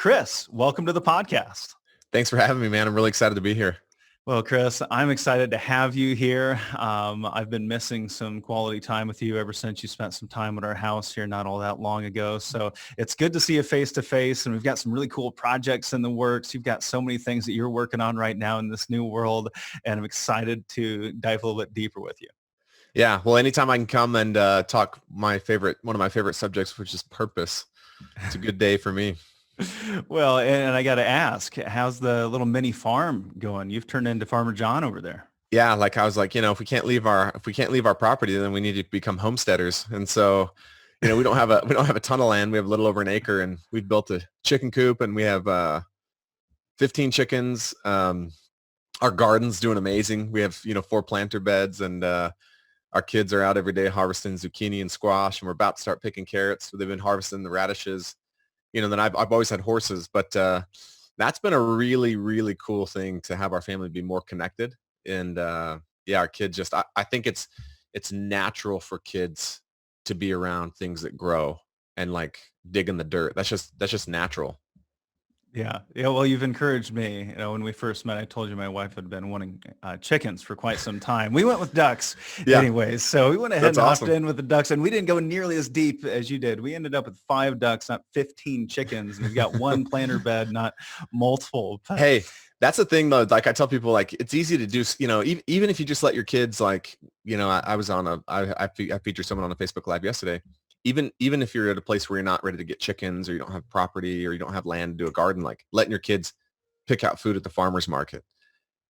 Chris, welcome to the podcast. Thanks for having me, man. I'm really excited to be here. Well, Chris, I'm excited to have you here. I've been missing some quality time with you ever since you spent some time at our house here not all that long ago. So it's good to see you face to face, and we've got some really cool projects in the works. You've got so many things that you're working on right now in this new world, and I'm excited to dive a little bit deeper with you. Yeah, well, anytime I can come and talk one of my favorite subjects, which is purpose, it's a good day for me. Well, and I got to ask, how's the little mini farm going? You've turned into Farmer John over there. Yeah, like I was like, if we can't leave our property, then we need to become homesteaders. And so, we don't have a ton of land. We have a little over an acre, and we've built a chicken coop, and we have 15 chickens. Our garden's doing amazing. We have 4 planter beds, and our kids are out every day harvesting zucchini and squash, and we're about to start picking carrots. So they've been harvesting the radishes. Then I've always had horses, but that's been a really, really cool thing to have our family be more connected. And our kids I think it's natural for kids to be around things that grow and like dig in the dirt. That's just natural. Yeah. Well, you've encouraged me. When we first met, I told you my wife had been wanting chickens for quite some time. We went with ducks anyways. So we went ahead and hopped in with the ducks, and we didn't go nearly as deep as you did. We ended up with 5 ducks, not 15 chickens. And we've got 1 planter bed, not multiple. Hey, that's the thing though. Like I tell people, like it's easy to do, even if you just let your kids, like, I featured someone on a Facebook Live yesterday. Even if you're at a place where you're not ready to get chickens, or you don't have property, or you don't have land to do a garden, like letting your kids pick out food at the farmer's market.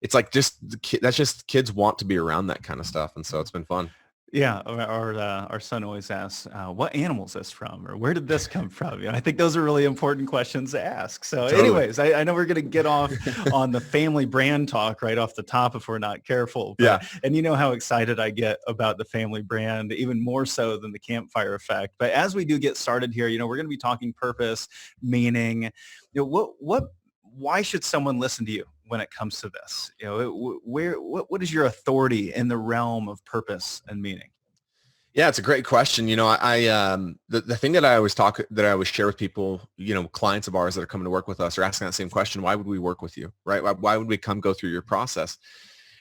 It's like that's just kids want to be around that kind of stuff. And so it's been fun. Yeah, our son always asks, what animal is this from, or where did this come from? I think those are really important questions to ask. So Totally. Anyways, I know we're going to get off on the family brand talk right off the top if we're not careful. Yeah. And you know how excited I get about the family brand, even more so than the Campfire Effect. But as we do get started here, we're going to be talking purpose, meaning, why should someone listen to you when it comes to this? What is your authority in the realm of purpose and meaning? Yeah, it's a great question. The thing that I always share with people, clients of ours that are coming to work with us are asking that same question. Why would we work with you? Right? Why would we come go through your process?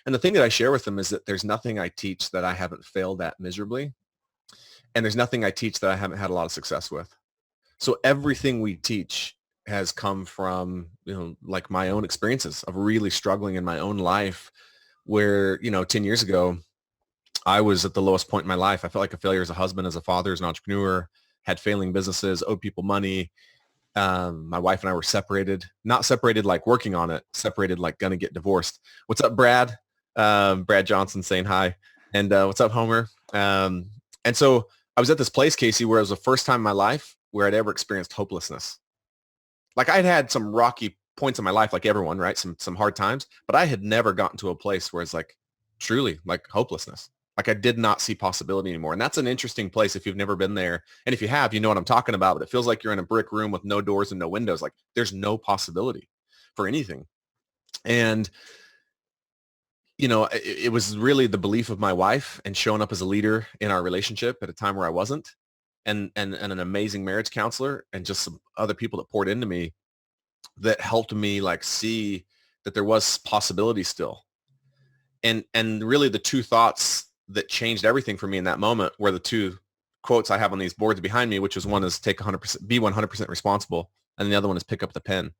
And the thing that I share with them is that there's nothing I teach that I haven't failed at miserably. And there's nothing I teach that I haven't had a lot of success with. So everything we teach has come from, like my own experiences of really struggling in my own life where, 10 years ago, I was at the lowest point in my life. I felt like a failure as a husband, as a father, as an entrepreneur, had failing businesses, owed people money. My wife and I were separated, not separated like working on it, separated like going to get divorced. What's up, Brad? Brad Johnson saying hi. And what's up, Homer? And so I was at this place, Casey, where it was the first time in my life where I'd ever experienced hopelessness. Like I'd had some rocky points in my life, like everyone, right? Some hard times, but I had never gotten to a place where it's like truly like hopelessness. Like I did not see possibility anymore. And that's an interesting place if you've never been there. And if you have, you know what I'm talking about, but it feels like you're in a brick room with no doors and no windows. Like there's no possibility for anything. And, it was really the belief of my wife and showing up as a leader in our relationship at a time where I wasn't. And an amazing marriage counselor and just some other people that poured into me that helped me like see that there was possibility still. And really the 2 thoughts that changed everything for me in that moment were the 2 quotes I have on these boards behind me, which was one is be 100% responsible. And the other one is pick up the pen.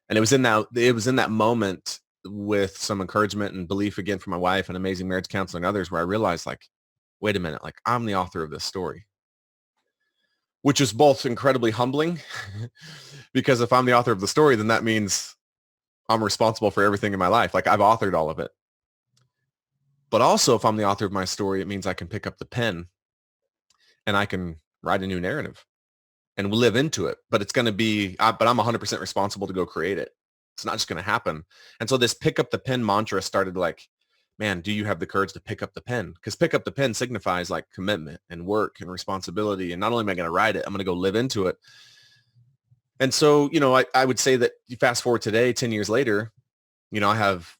And it was in that moment with some encouragement and belief again from my wife and amazing marriage counselor and others where I realized like, wait a minute, like I'm the author of this story. Which is both incredibly humbling because if I'm the author of the story, then that means I'm responsible for everything in my life. Like I've authored all of it. But also if I'm the author of my story, it means I can pick up the pen and I can write a new narrative and live into it. But it's going to be, but I'm 100% responsible to go create it. It's not just going to happen. And so this pick up the pen mantra started like, man, do you have the courage to pick up the pen? Because pick up the pen signifies like commitment and work and responsibility. And not only am I going to write it, I'm going to go live into it. And so, I would say that you fast forward today, 10 years later, I have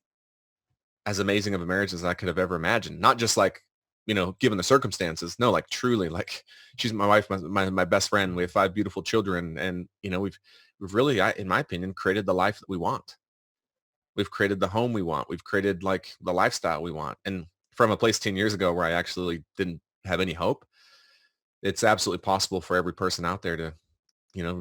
as amazing of a marriage as I could have ever imagined. Not just like, given the circumstances. No, like truly, like she's my wife, my best friend. We have 5 beautiful children, and we've really, in my opinion, created the life that we want. We've created the home we want. We've created like the lifestyle we want. And from a place 10 years ago where I actually didn't have any hope, it's absolutely possible for every person out there to,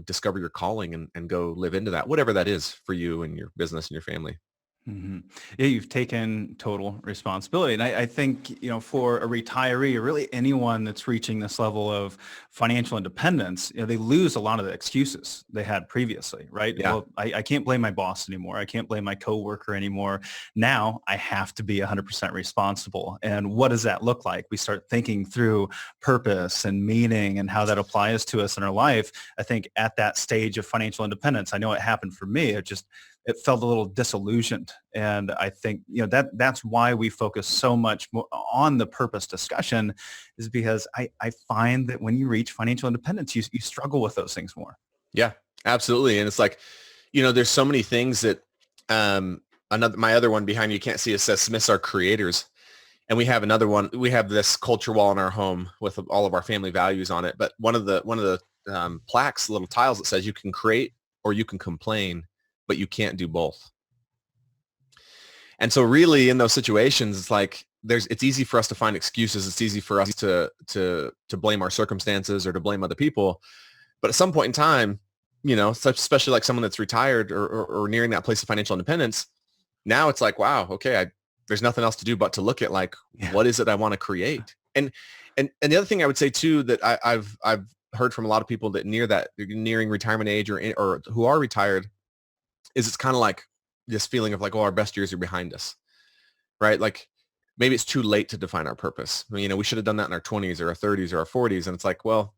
discover your calling and go live into that, whatever that is for you and your business and your family. hmm Yeah, you've taken total responsibility. And I think, for a retiree or really anyone that's reaching this level of financial independence, they lose a lot of the excuses they had previously, right? Yeah. Well, I can't blame my boss anymore. I can't blame my coworker anymore. Now I have to be 100% responsible. And what does that look like? We start thinking through purpose and meaning and how that applies to us in our life. I think at that stage of financial independence, I know it happened for me. It felt a little disillusioned. And I think, that's why we focus so much more on the purpose discussion, is because I find that when you reach financial independence, you struggle with those things more. Yeah, absolutely. And it's like, there's so many things that, my other one behind you can't see, it says Smiths are creators. And we have another one, we have this culture wall in our home with all of our family values on it. But one of the plaques, little tiles that says you can create or you can complain, but you can't do both. And so really in those situations, it's like it's easy for us to find excuses. It's easy for us to blame our circumstances or to blame other people. But at some point in time, especially like someone that's retired or nearing that place of financial independence, now it's like, wow, okay, there's nothing else to do but to look at like, what is it I want to create? And the other thing I would say too, that I've heard from a lot of people that nearing retirement age or who are retired, is it's kind of like this feeling of like, oh, our best years are behind us, right? Like maybe it's too late to define our purpose. We should have done that in our 20s or our 30s or our 40s. And it's like, well,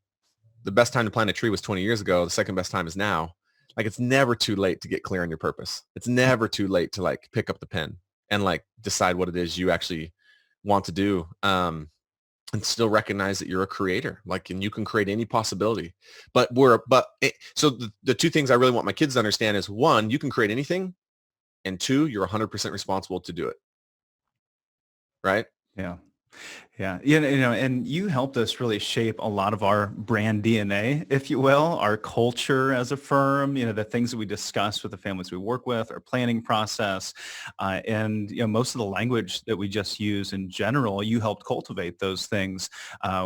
the best time to plant a tree was 20 years ago. The second best time is now. Like it's never too late to get clear on your purpose. It's never too late to like pick up the pen and like decide what it is you actually want to do. And still recognize that you're a creator, like, and you can create any possibility. So the two things I really want my kids to understand is, one, you can create anything, and two, you're 100% responsible to do it. Right? Yeah. Yeah. And you helped us really shape a lot of our brand DNA, if you will, our culture as a firm, the things that we discuss with the families we work with, our planning process, and, most of the language that we just use in general, you helped cultivate those things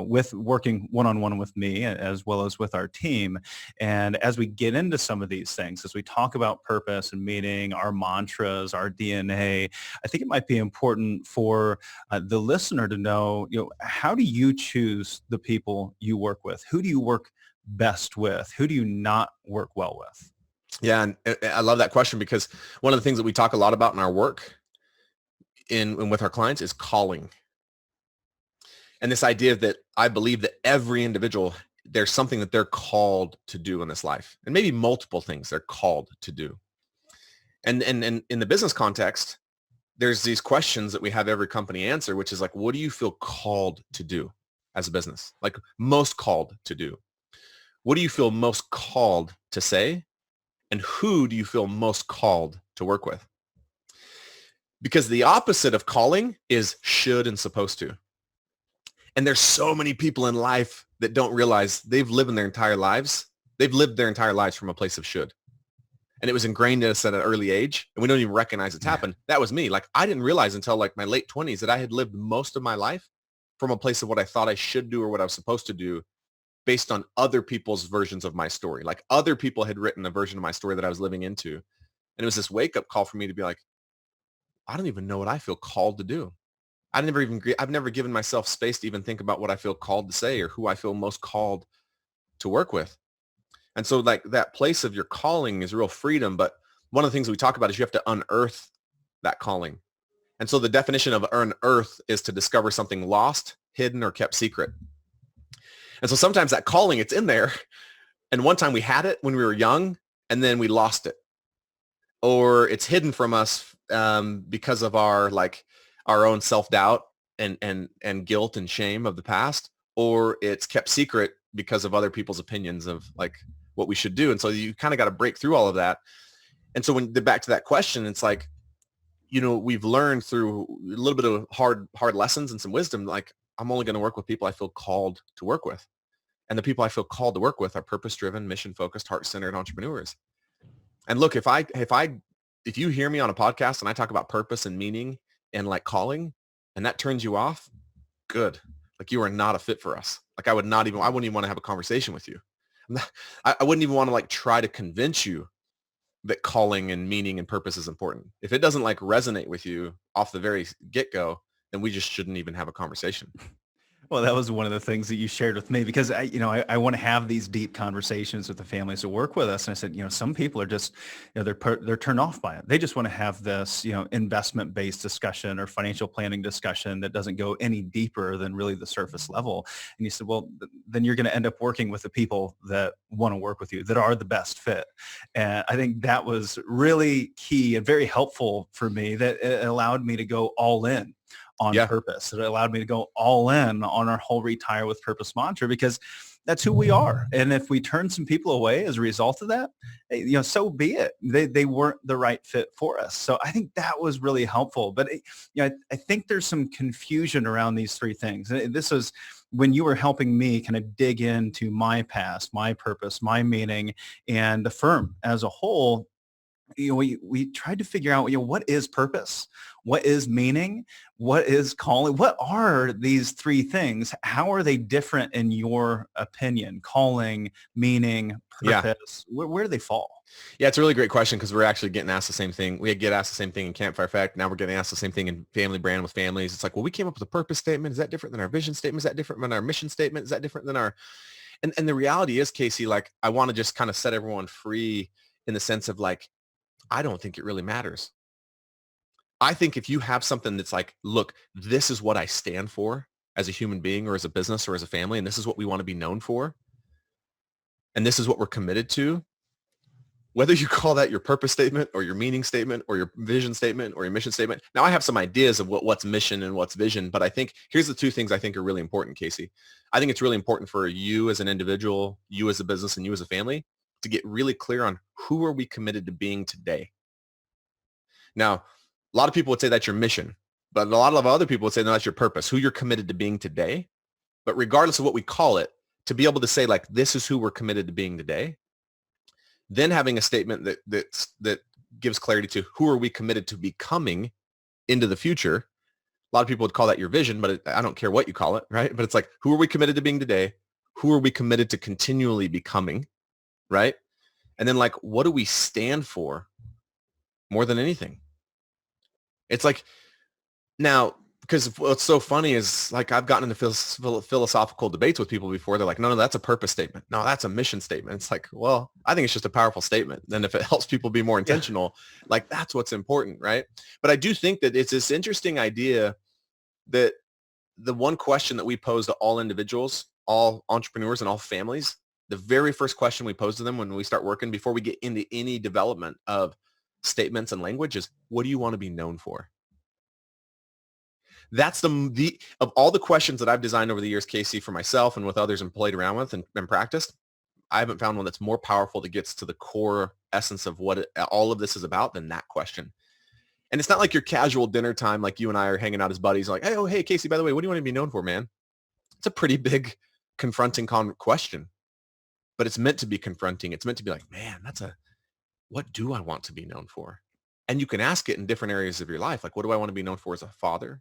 with working one-on-one with me as well as with our team. And as we get into some of these things, as we talk about purpose and meaning, our mantras, our DNA, I think it might be important for the listener to know, how do you choose the people you work with? Who do you work best with? Who do you not work well with? Yeah. And I love that question, because one of the things that we talk a lot about in our work and with our clients is calling. And this idea that I believe that every individual, there's something that they're called to do in this life, and maybe multiple things they're called to do. And in the business context, there's these questions that we have every company answer, which is like, what do you feel called to do as a business? Like most called to do? What do you feel most called to say? And who do you feel most called to work with? Because the opposite of calling is should and supposed to. And there's so many people in life that don't realize they've lived their entire lives. They've lived their entire lives from a place of should. And it was ingrained in us at an early age, and we don't even recognize it's happened. That was me. Like I didn't realize until like my late 20s that I had lived most of my life from a place of what I thought I should do or what I was supposed to do based on other people's versions of my story. Like other people had written a version of my story that I was living into. And it was this wake up call for me to be like, I don't even know what I feel called to do. I've never given myself space to even think about what I feel called to say or who I feel most called to work with. And so like that place of your calling is real freedom. But one of the things we talk about is you have to unearth that calling. And so the definition of unearth is to discover something lost, hidden, or kept secret. And so sometimes that calling, it's in there. And one time we had it when we were young, and then we lost it. Or it's hidden from us because of our own self-doubt and guilt and shame of the past. Or it's kept secret because of other people's opinions of like what we should do. And so you kind of got to break through all of that. And so when back to that question, it's like, we've learned through a little bit of hard lessons and some wisdom, like I'm only going to work with people I feel called to work with. And the people I feel called to work with are purpose-driven, mission-focused, heart-centered entrepreneurs. And look, if you hear me on a podcast and I talk about purpose and meaning and like calling, and that turns you off, good. Like you are not a fit for us. Like I wouldn't even want to have a conversation with you. I wouldn't even want to like try to convince you that calling and meaning and purpose is important. If it doesn't like resonate with you off the very get-go, then we just shouldn't even have a conversation. Well, that was one of the things that you shared with me because I want to have these deep conversations with the families that work with us. And I said, some people are just, they're turned off by it. They just want to have this, investment-based discussion or financial planning discussion that doesn't go any deeper than really the surface level. And you said, well, then you're going to end up working with the people that want to work with you, that are the best fit. And I think that was really key and very helpful for me, that it allowed me to go all in on purpose. It allowed me to go all in on our whole Retire with Purpose mantra, because that's who we are. And if we turn some people away as a result of that, so be it. They weren't the right fit for us. So I think that was really helpful. But I think there's some confusion around these three things. And this is when you were helping me kind of dig into my past, my purpose, my meaning, and the firm as a whole. We tried to figure out, what is purpose? What is meaning? What is calling? What are these three things? How are they different in your opinion? Calling, meaning, purpose, where do they fall? Yeah, it's a really great question, because we're actually getting asked the same thing. We get asked the same thing in Campfire Effect. Now we're getting asked the same thing in Family Brand with families. It's like, well, we came up with a purpose statement. Is that different than our vision statement? Is that different than our mission statement? Is that different than our... And the reality is, Casey, like, I want to just kind of set everyone free in the sense of like, I don't think it really matters. I think if you have something that's like, look, this is what I stand for as a human being or as a business or as a family, and this is what we want to be known for, and this is what we're committed to, whether you call that your purpose statement or your meaning statement or your vision statement or your mission statement. Now, I have some ideas of what's mission and what's vision, but I think here's the two things I think are really important, Casey. I think it's really important for you as an individual, you as a business, and you as a family to get really clear on who are we committed to being today. Now, a lot of people would say that's your mission, but a lot of other people would say, no, that's your purpose, who you're committed to being today. But regardless of what we call it, to be able to say, like, this is who we're committed to being today, then having a statement that gives clarity to who are we committed to becoming into the future. A lot of people would call that your vision, but I don't care what you call it, right? But it's like, who are we committed to being today? Who are we committed to continually becoming? Right? And then like, what do we stand for more than anything? It's like, now, because what's so funny is like, I've gotten into philosophical debates with people before. They're like, no, that's a purpose statement. No, that's a mission statement. It's like, well, I think it's just a powerful statement. And if it helps people be more intentional, like that's what's important, right? But I do think that it's this interesting idea that the one question that we pose to all individuals, all entrepreneurs, and all families, the very first question we pose to them when we start working before we get into any development of statements and language is, what do you want to be known for? That's the of all the questions that I've designed over the years, Casey, for myself and with others and played around with and practiced, I haven't found one that's more powerful that gets to the core essence of what all of this is about than that question. And it's not like your casual dinner time, like you and I are hanging out as buddies, like, hey, oh, hey, Casey, by the way, what do you want to be known for, man? It's a pretty big confronting question. But it's meant to be confronting. It's meant to be like, man, what do I want to be known for? And you can ask it in different areas of your life. Like, what do I want to be known for as a father?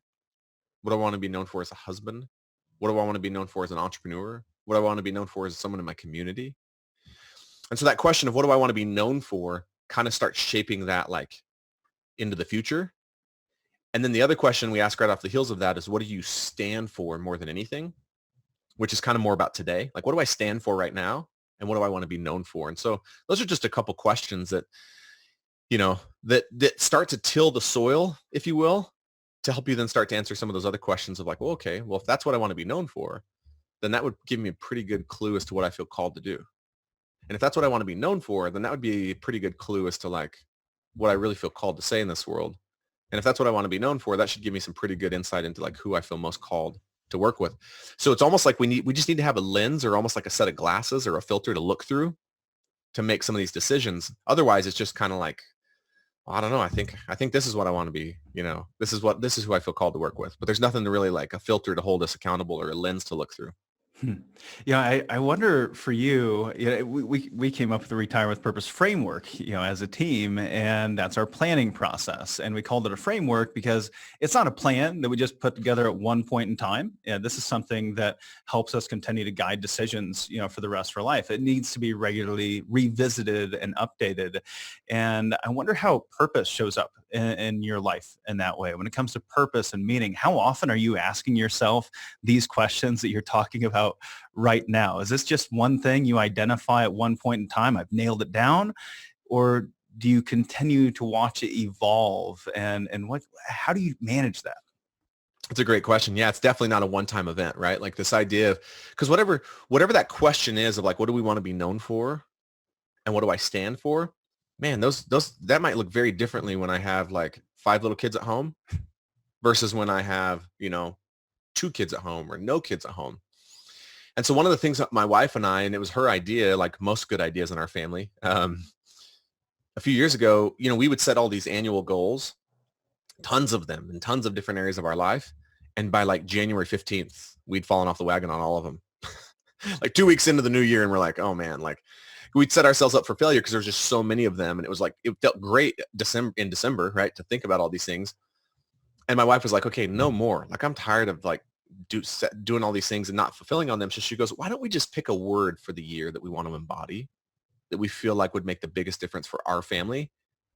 What do I want to be known for as a husband? What do I want to be known for as an entrepreneur? What do I want to be known for as someone in my community? And so that question of what do I want to be known for kind of starts shaping that like into the future. And then the other question we ask right off the heels of that is, what do you stand for more than anything? Which is kind of more about today. Like, what do I stand for right now? And what do I want to be known for? And so those are just a couple questions that, that start to till the soil, if you will, to help you then start to answer some of those other questions of like, well, okay, well, if that's what I want to be known for, then that would give me a pretty good clue as to what I feel called to do. And if that's what I want to be known for, then that would be a pretty good clue as to like what I really feel called to say in this world. And if that's what I want to be known for, that should give me some pretty good insight into like who I feel most called to work with. So it's almost like we just need to have a lens or almost like a set of glasses or a filter to look through to make some of these decisions. Otherwise, it's just kind of like, well, I don't know. I think this is what I want to be, this is who I feel called to work with, but there's nothing to really like a filter to hold us accountable or a lens to look through. Hmm. Yeah, I wonder for you, we came up with the Retire with Purpose framework, as a team, and that's our planning process. And we called it a framework because it's not a plan that we just put together at one point in time. Yeah, this is something that helps us continue to guide decisions, for the rest of our life. It needs to be regularly revisited and updated. And I wonder how purpose shows up in your life in that way. When it comes to purpose and meaning, how often are you asking yourself these questions that you're talking about right now? Is this just one thing you identify at one point in time? I've nailed it down, or do you continue to watch it evolve? And how do you manage that? It's a great question. Yeah, it's definitely not a one-time event, right? Like this idea of, because whatever that question is of like, what do we want to be known for, and what do I stand for? Man, those that might look very differently when I have like 5 little kids at home versus when I have, 2 kids at home or no kids at home. And so one of the things that my wife and I, and it was her idea, like most good ideas in our family, a few years ago, we would set all these annual goals, tons of them in tons of different areas of our life. And by like January 15th, we'd fallen off the wagon on all of them. Like 2 weeks into the new year, and we're like, oh man, like we'd set ourselves up for failure because there was just so many of them. And it was like, it felt great in December, right, to think about all these things. And my wife was like, okay, no more. Like, I'm tired of like doing all these things and not fulfilling on them. So she goes, why don't we just pick a word for the year that we want to embody, that we feel like would make the biggest difference for our family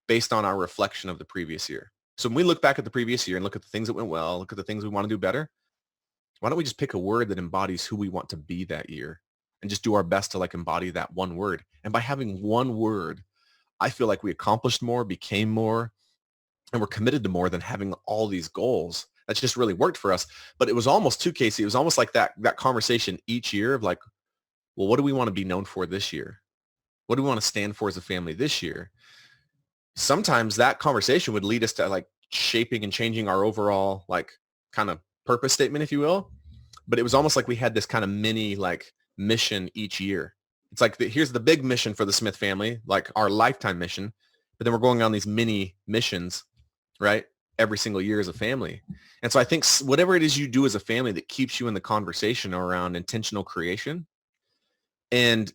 based on our reflection of the previous year. So when we look back at the previous year and look at the things that went well, look at the things we want to do better, why don't we just pick a word that embodies who we want to be that year and just do our best to like embody that one word. And by having one word, I feel like we accomplished more, became more, and we're committed to more than having all these goals. That's just really worked for us. But it was almost too, Casey, it was almost like that conversation each year of like, well, what do we want to be known for this year? What do we want to stand for as a family this year? Sometimes that conversation would lead us to like shaping and changing our overall like kind of purpose statement, if you will. But it was almost like we had this kind of mini like mission each year. It's like, here's the big mission for the Smith family, like our lifetime mission. But then we're going on these mini missions, right? Every single year as a family. And so I think whatever it is you do as a family that keeps you in the conversation around intentional creation, and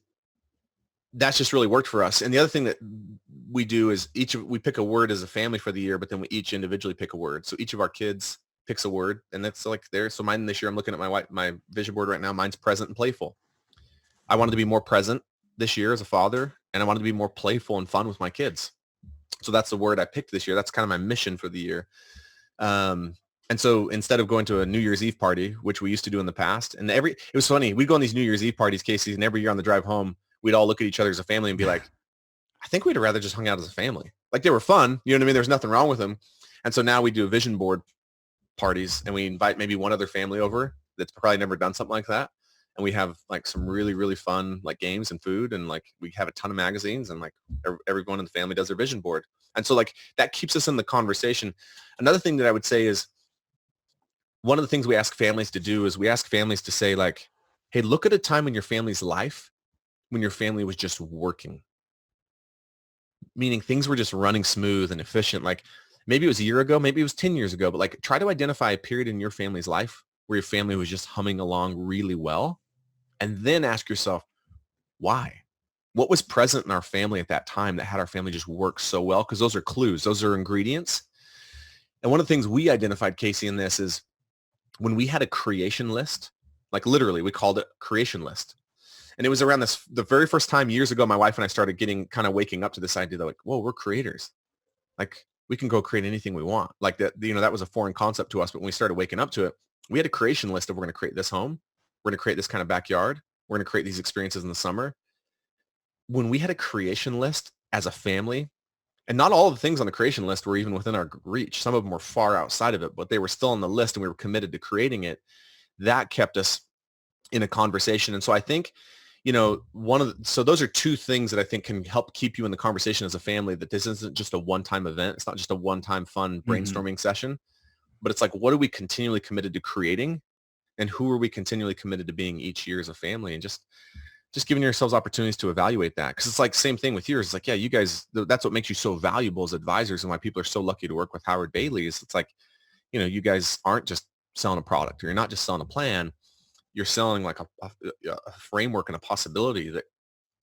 that's just really worked for us. And the other thing that we do is we pick a word as a family for the year, but then we each individually pick a word. So each of our kids picks a word, and that's like there. So mine this year, I'm looking at my vision board right now. Mine's present and playful. I wanted to be more present this year as a father, and I wanted to be more playful and fun with my kids. So that's the word I picked this year. That's kind of my mission for the year. And so instead of going to a New Year's Eve party, which we used to do in the past, and it was funny. We'd go on these New Year's Eve parties, Casey, and every year on the drive home, we'd all look at each other as a family and be like, I think we'd have rather just hung out as a family. Like they were fun. You know what I mean? There's nothing wrong with them. And so now we do vision board parties, and we invite maybe one other family over that's probably never done something like that. And we have like some really, really fun like games and food, and like we have a ton of magazines, and like everyone in the family does their vision board. And so like that keeps us in the conversation. Another thing that I would say is one of the things we ask families to do is we ask families to say like, hey, look at a time in your family's life when your family was just working, meaning things were just running smooth and efficient. Like maybe it was a year ago, maybe it was 10 years ago, but like try to identify a period in your family's life where your family was just humming along really well. And then ask yourself, why? What was present in our family at that time that had our family just work so well? Because those are clues. Those are ingredients. And one of the things we identified, Casey, in this is when we had a creation list, like literally we called it creation list. And it was around the very first time years ago, my wife and I started kind of waking up to this idea that like, whoa, we're creators. Like we can go create anything we want. Like that, that was a foreign concept to us. But when we started waking up to it, we had a creation list of we're going to create this home. We're going to create this kind of backyard. We're going to create these experiences in the summer. When we had a creation list as a family, and not all of the things on the creation list were even within our reach. Some of them were far outside of it, but they were still on the list and we were committed to creating it. That kept us in a conversation. And so I think, so those are two things that I think can help keep you in the conversation as a family, that this isn't just a one-time event. It's not just a one-time fun brainstorming session, but it's like, what are we continually committed to creating? And who are we continually committed to being each year as a family? And just giving yourselves opportunities to evaluate that. Because it's like same thing with yours. It's like, yeah, you guys, that's what makes you so valuable as advisors and why people are so lucky to work with Howard Bailey is it's like, you guys aren't just selling a product or you're not just selling a plan. you're selling like a framework and a possibility that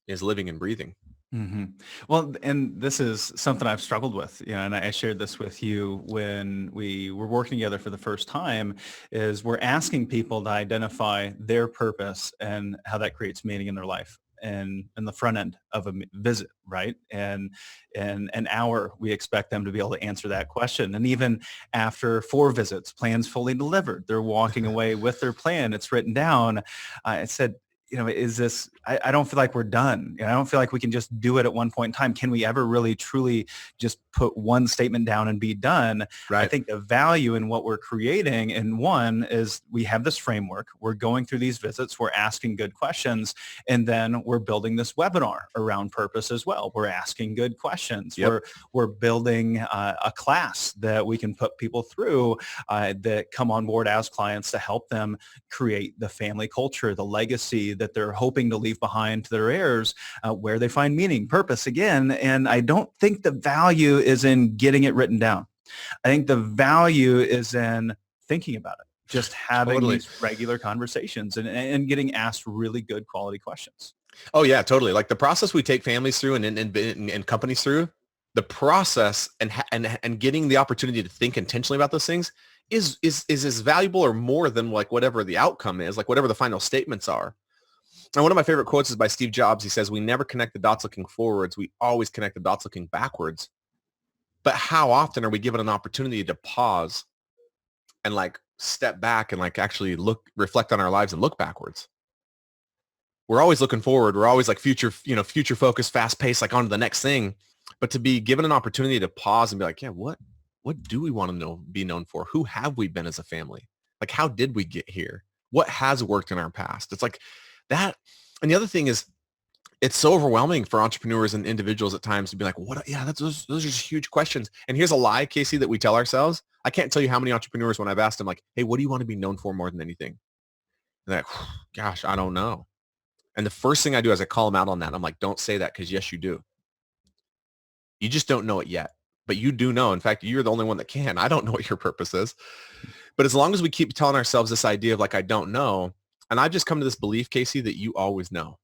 is living and breathing. hmm Well, and this is something I've struggled with, and I shared this with you when we were working together for the first time, is we're asking people to identify their purpose and how that creates meaning in their life. And in the front end of a visit, right? And in an hour, we expect them to be able to answer that question. And even after 4 visits, plans fully delivered, they're walking away with their plan. It's written down. I said, is this, I don't feel like we're done. I don't feel like we can just do it at one point in time. Can we ever really, truly just put one statement down and be done? I Right. think the value in what we're creating, and one is we have this framework. We're going through these visits. We're asking good questions. And then we're building this webinar around purpose as well. We're asking good questions. Yep. We're building a class that we can put people through that come on board as clients to help them create the family culture, the legacy that they're hoping to leave behind to their heirs, where they find meaning, purpose again. And I don't think the value is in getting it written down. I think the value is in thinking about it, just having Totally. these regular conversations and getting asked really good quality questions. Oh yeah, totally. Like the process we take families through and companies through, the process and getting the opportunity to think intentionally about those things is as valuable or more than like whatever the outcome is, like whatever the final statements are. And one of my favorite quotes is by Steve Jobs. He says, "We never connect the dots looking forwards. We always connect the dots looking backwards." But how often are we given an opportunity to pause and like step back and like actually reflect on our lives and look backwards? We're always looking forward. We're always like future focused, fast paced, like on to the next thing. But to be given an opportunity to pause and be like, yeah, what do we want to be known for? Who have we been as a family? Like, how did we get here? What has worked in our past? It's like that. And the other thing is, it's so overwhelming for entrepreneurs and individuals at times to be like, what? Yeah, those are just huge questions. And here's a lie, Casey, that we tell ourselves. I can't tell you how many entrepreneurs when I've asked them like, hey, what do you want to be known for more than anything? And they're like, gosh, I don't know. And the first thing I do is I call them out on that. I'm like, don't say that because yes, you do. You just don't know it yet, but you do know. In fact, you're the only one that can. I don't know what your purpose is. But as long as we keep telling ourselves this idea of like, I don't know, and I've just come to this belief, Casey, that you always know.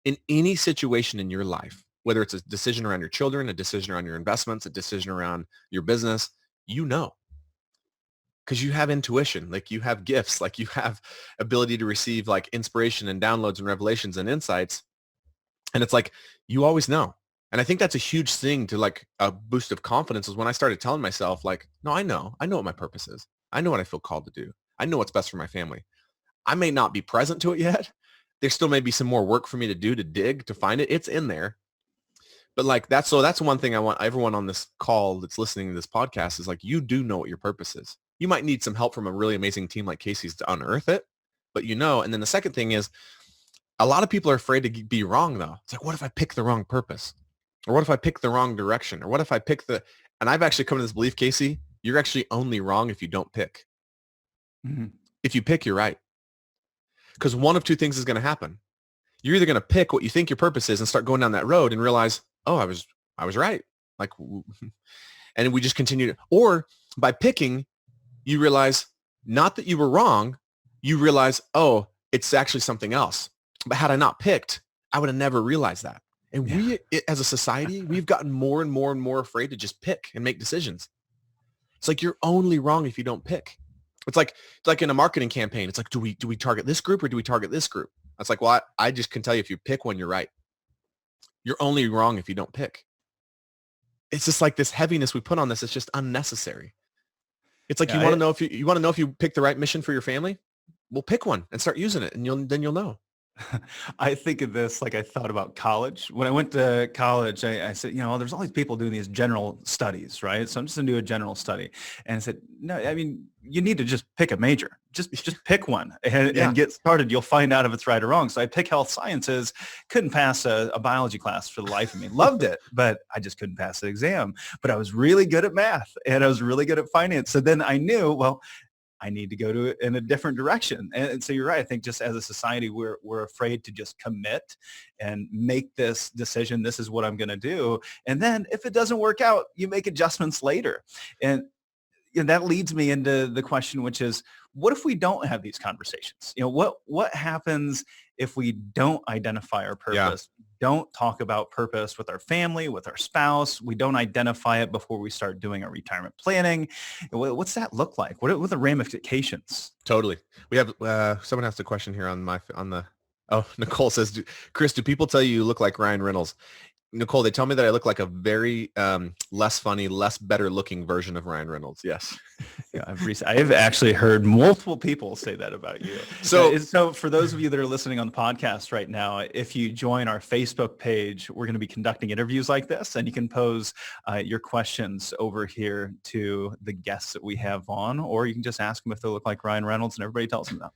In any situation in your life, whether it's a decision around your children, a decision around your investments, a decision around your business, you know. Because you have intuition, like you have gifts, like you have ability to receive like inspiration and downloads and revelations and insights. And it's like, you always know. And I think that's a huge thing to like a boost of confidence is when I started telling myself like, no, I know what my purpose is. I know what I feel called to do. I know what's best for my family. I may not be present to it yet. There still may be some more work for me to do to dig, to find it. It's in there. But like that's one thing I want everyone on this call that's listening to this podcast is like, you do know what your purpose is. You might need some help from a really amazing team like Casey's to unearth it, but you know. And then the second thing is a lot of people are afraid to be wrong though. It's like, what if I pick the wrong purpose? Or what if I pick the wrong direction? Or what if I pick and I've actually come to this belief, Casey, you're actually only wrong if you don't pick. Mm-hmm. If you pick, you're right. Because one of two things is going to happen. You're either going to pick what you think your purpose is and start going down that road and realize, oh, I was right. Like, and we just continue to, or by picking, you realize not that you were wrong. You realize, oh, it's actually something else. But had I not picked, I would have never realized that. And as a society, we've gotten more and more and more afraid to just pick and make decisions. It's like you're only wrong if you don't pick. It's like in a marketing campaign. It's like, do we target this group or do we target this group? It's like, well, I just can tell you if you pick one, you're right. You're only wrong if you don't pick. It's just like this heaviness we put on this. It's just unnecessary. It's like you want to know if you pick the right mission for your family. Well, pick one and start using it, and you'll know. I think of this like I thought about college. When I went to college, I said, there's all these people doing these general studies, right? So I'm just going to do a general study. And I said, no, I mean, you need to just pick a major. Just pick one and get started. You'll find out if it's right or wrong. So I picked health sciences, couldn't pass a biology class for the life of me. Loved it, but I just couldn't pass the exam. But I was really good at math and I was really good at finance. So then I knew, well, I need to go to it in a different direction. And so you're right. I think just as a society, we're afraid to just commit and make this decision. This is what I'm going to do. And then if it doesn't work out, you make adjustments later. And that leads me into the question, which is, what if we don't have these conversations? What happens if we don't identify our Yeah. purpose, don't talk about purpose with our family, with our spouse, we don't identify it before we start doing our retirement planning? What's that look like? What are the ramifications? Totally. We have someone asked a question here on the. Oh, Nicole says, Chris, do people tell you look like Ryan Reynolds? Nicole, they tell me that I look like a very less funny, less better looking version of Ryan Reynolds. Yes. Yeah, I've actually heard multiple people say that about you. So for those of you that are listening on the podcast right now, if you join our Facebook page, we're going to be conducting interviews like this, and you can pose your questions over here to the guests that we have on, or you can just ask them if they look like Ryan Reynolds, and everybody tells them that.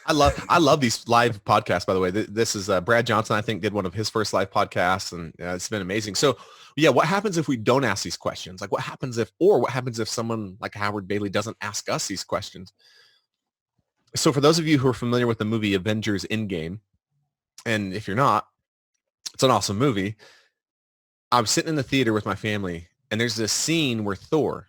I love these live podcasts, by the way. This is Brad Johnson, I think, did one of his first live podcasts, and it's been amazing. So yeah, what happens if we don't ask these questions? Like what happens if someone like Howard Bailey doesn't ask us these questions? So for those of you who are familiar with the movie Avengers Endgame, and if you're not, it's an awesome movie. I was sitting in the theater with my family, and there's this scene where Thor,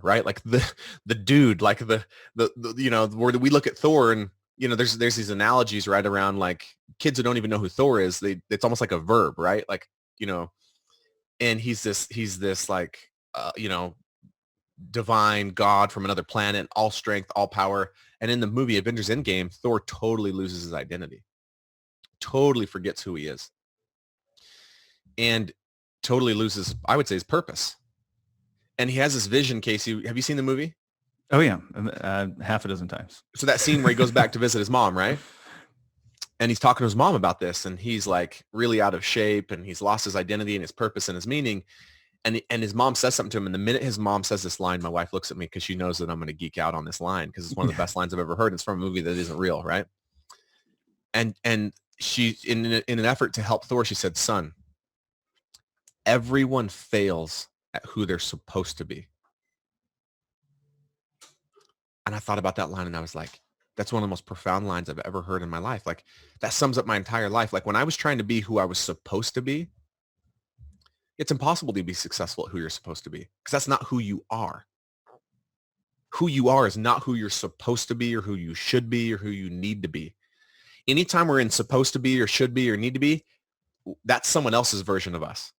right? Like the dude, like the where we look at Thor, and there's these analogies right around like kids who don't even know who Thor is. It's almost like a verb, right? Like, and he's this like divine God from another planet, all strength, all power. And in the movie Avengers Endgame, Thor totally loses his identity, totally forgets who he is, and totally loses, I would say, his purpose. And he has this vision, Casey. Have you seen the movie? Oh, yeah. Half a dozen times. So that scene where he goes back to visit his mom, right? And he's talking to his mom about this, and he's like really out of shape, and he's lost his identity and his purpose and his meaning. And his mom says something to him. And the minute his mom says this line, my wife looks at me because she knows that I'm going to geek out on this line because it's one of the best lines I've ever heard. It's from a movie that isn't real, right? And she, in an effort to help Thor, she said, son, everyone fails at who they're supposed to be. And I thought about that line, and I was like, that's one of the most profound lines I've ever heard in my life. Like that sums up my entire life. Like when I was trying to be who I was supposed to be, it's impossible to be successful at who you're supposed to be because that's not who you are. Who you are is not who you're supposed to be or who you should be or who you need to be. Anytime we're in supposed to be or should be or need to be, that's someone else's version of us.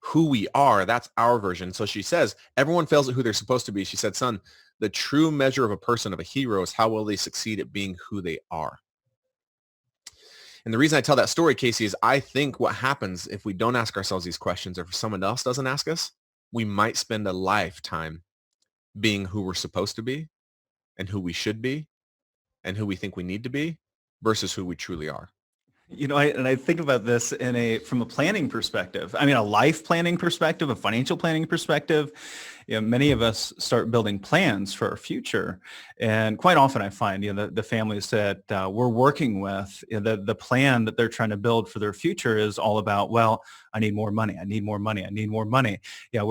Who we are, that's our version. So she says, everyone fails at who they're supposed to be. She said, son, the true measure of a person, of a hero, is how well they succeed at being who they are. And the reason I tell that story, Casey, is I think what happens if we don't ask ourselves these questions, or if someone else doesn't ask us, we might spend a lifetime being who we're supposed to be and who we should be and who we think we need to be versus who we truly are. I think about this from a planning perspective. I mean, a life planning perspective, a financial planning perspective. Many of us start building plans for our future, and quite often I find the families that we're working with, the plan that they're trying to build for their future is all about, well, I need more money, I need more money, I need more money. Yeah,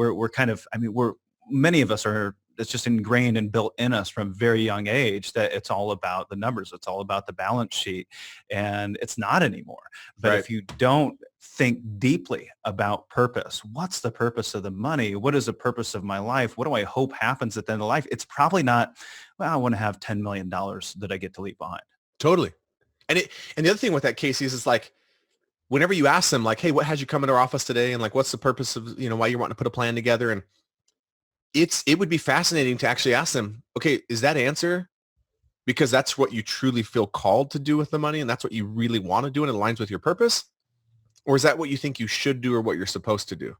many of us are. It's just ingrained and built in us from a very young age that it's all about the numbers. It's all about the balance sheet, and it's not anymore. But Right. If you don't think deeply about purpose, what's the purpose of the money? What is the purpose of my life? What do I hope happens at the end of life? It's probably not, well, I want to have $10 million that I get to leave behind. Totally. And the other thing with that, Casey, is it's like, whenever you ask them like, hey, what has you come into our office today? And like, what's the purpose of, why you're wanting to put a plan together? And it would be fascinating to actually ask them, okay, is that answer because that's what you truly feel called to do with the money and that's what you really want to do and it aligns with your purpose? Or is that what you think you should do or what you're supposed to do?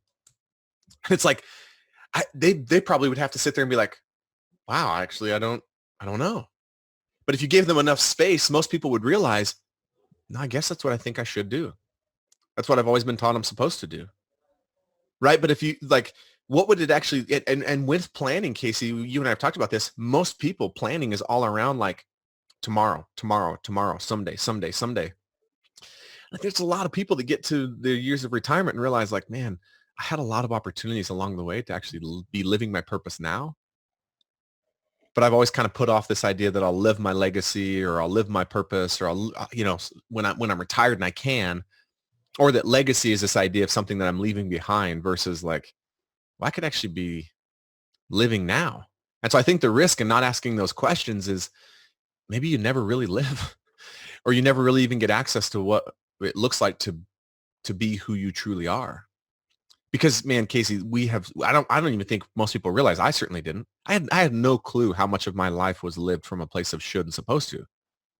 It's like, they probably would have to sit there and be like, wow, actually, I don't know. But if you gave them enough space, most people would realize, no, I guess that's what I think I should do. That's what I've always been taught I'm supposed to do. Right. But if you like, what would it actually, and with planning, Casey, you and I have talked about this, most people planning is all around like tomorrow, someday. Like there's a lot of people that get to their years of retirement and realize like, man, I had a lot of opportunities along the way to actually be living my purpose now. But I've always kind of put off this idea that I'll live my legacy or I'll live my purpose or I'll, when I'm retired and I can, or that legacy is this idea of something that I'm leaving behind versus like, well, I could actually be living now. And so I think the risk in not asking those questions is maybe you never really live or you never really even get access to what it looks like to be who you truly are. Because man, Casey, I don't even think most people realize, I certainly didn't. I had no clue how much of my life was lived from a place of should and supposed to.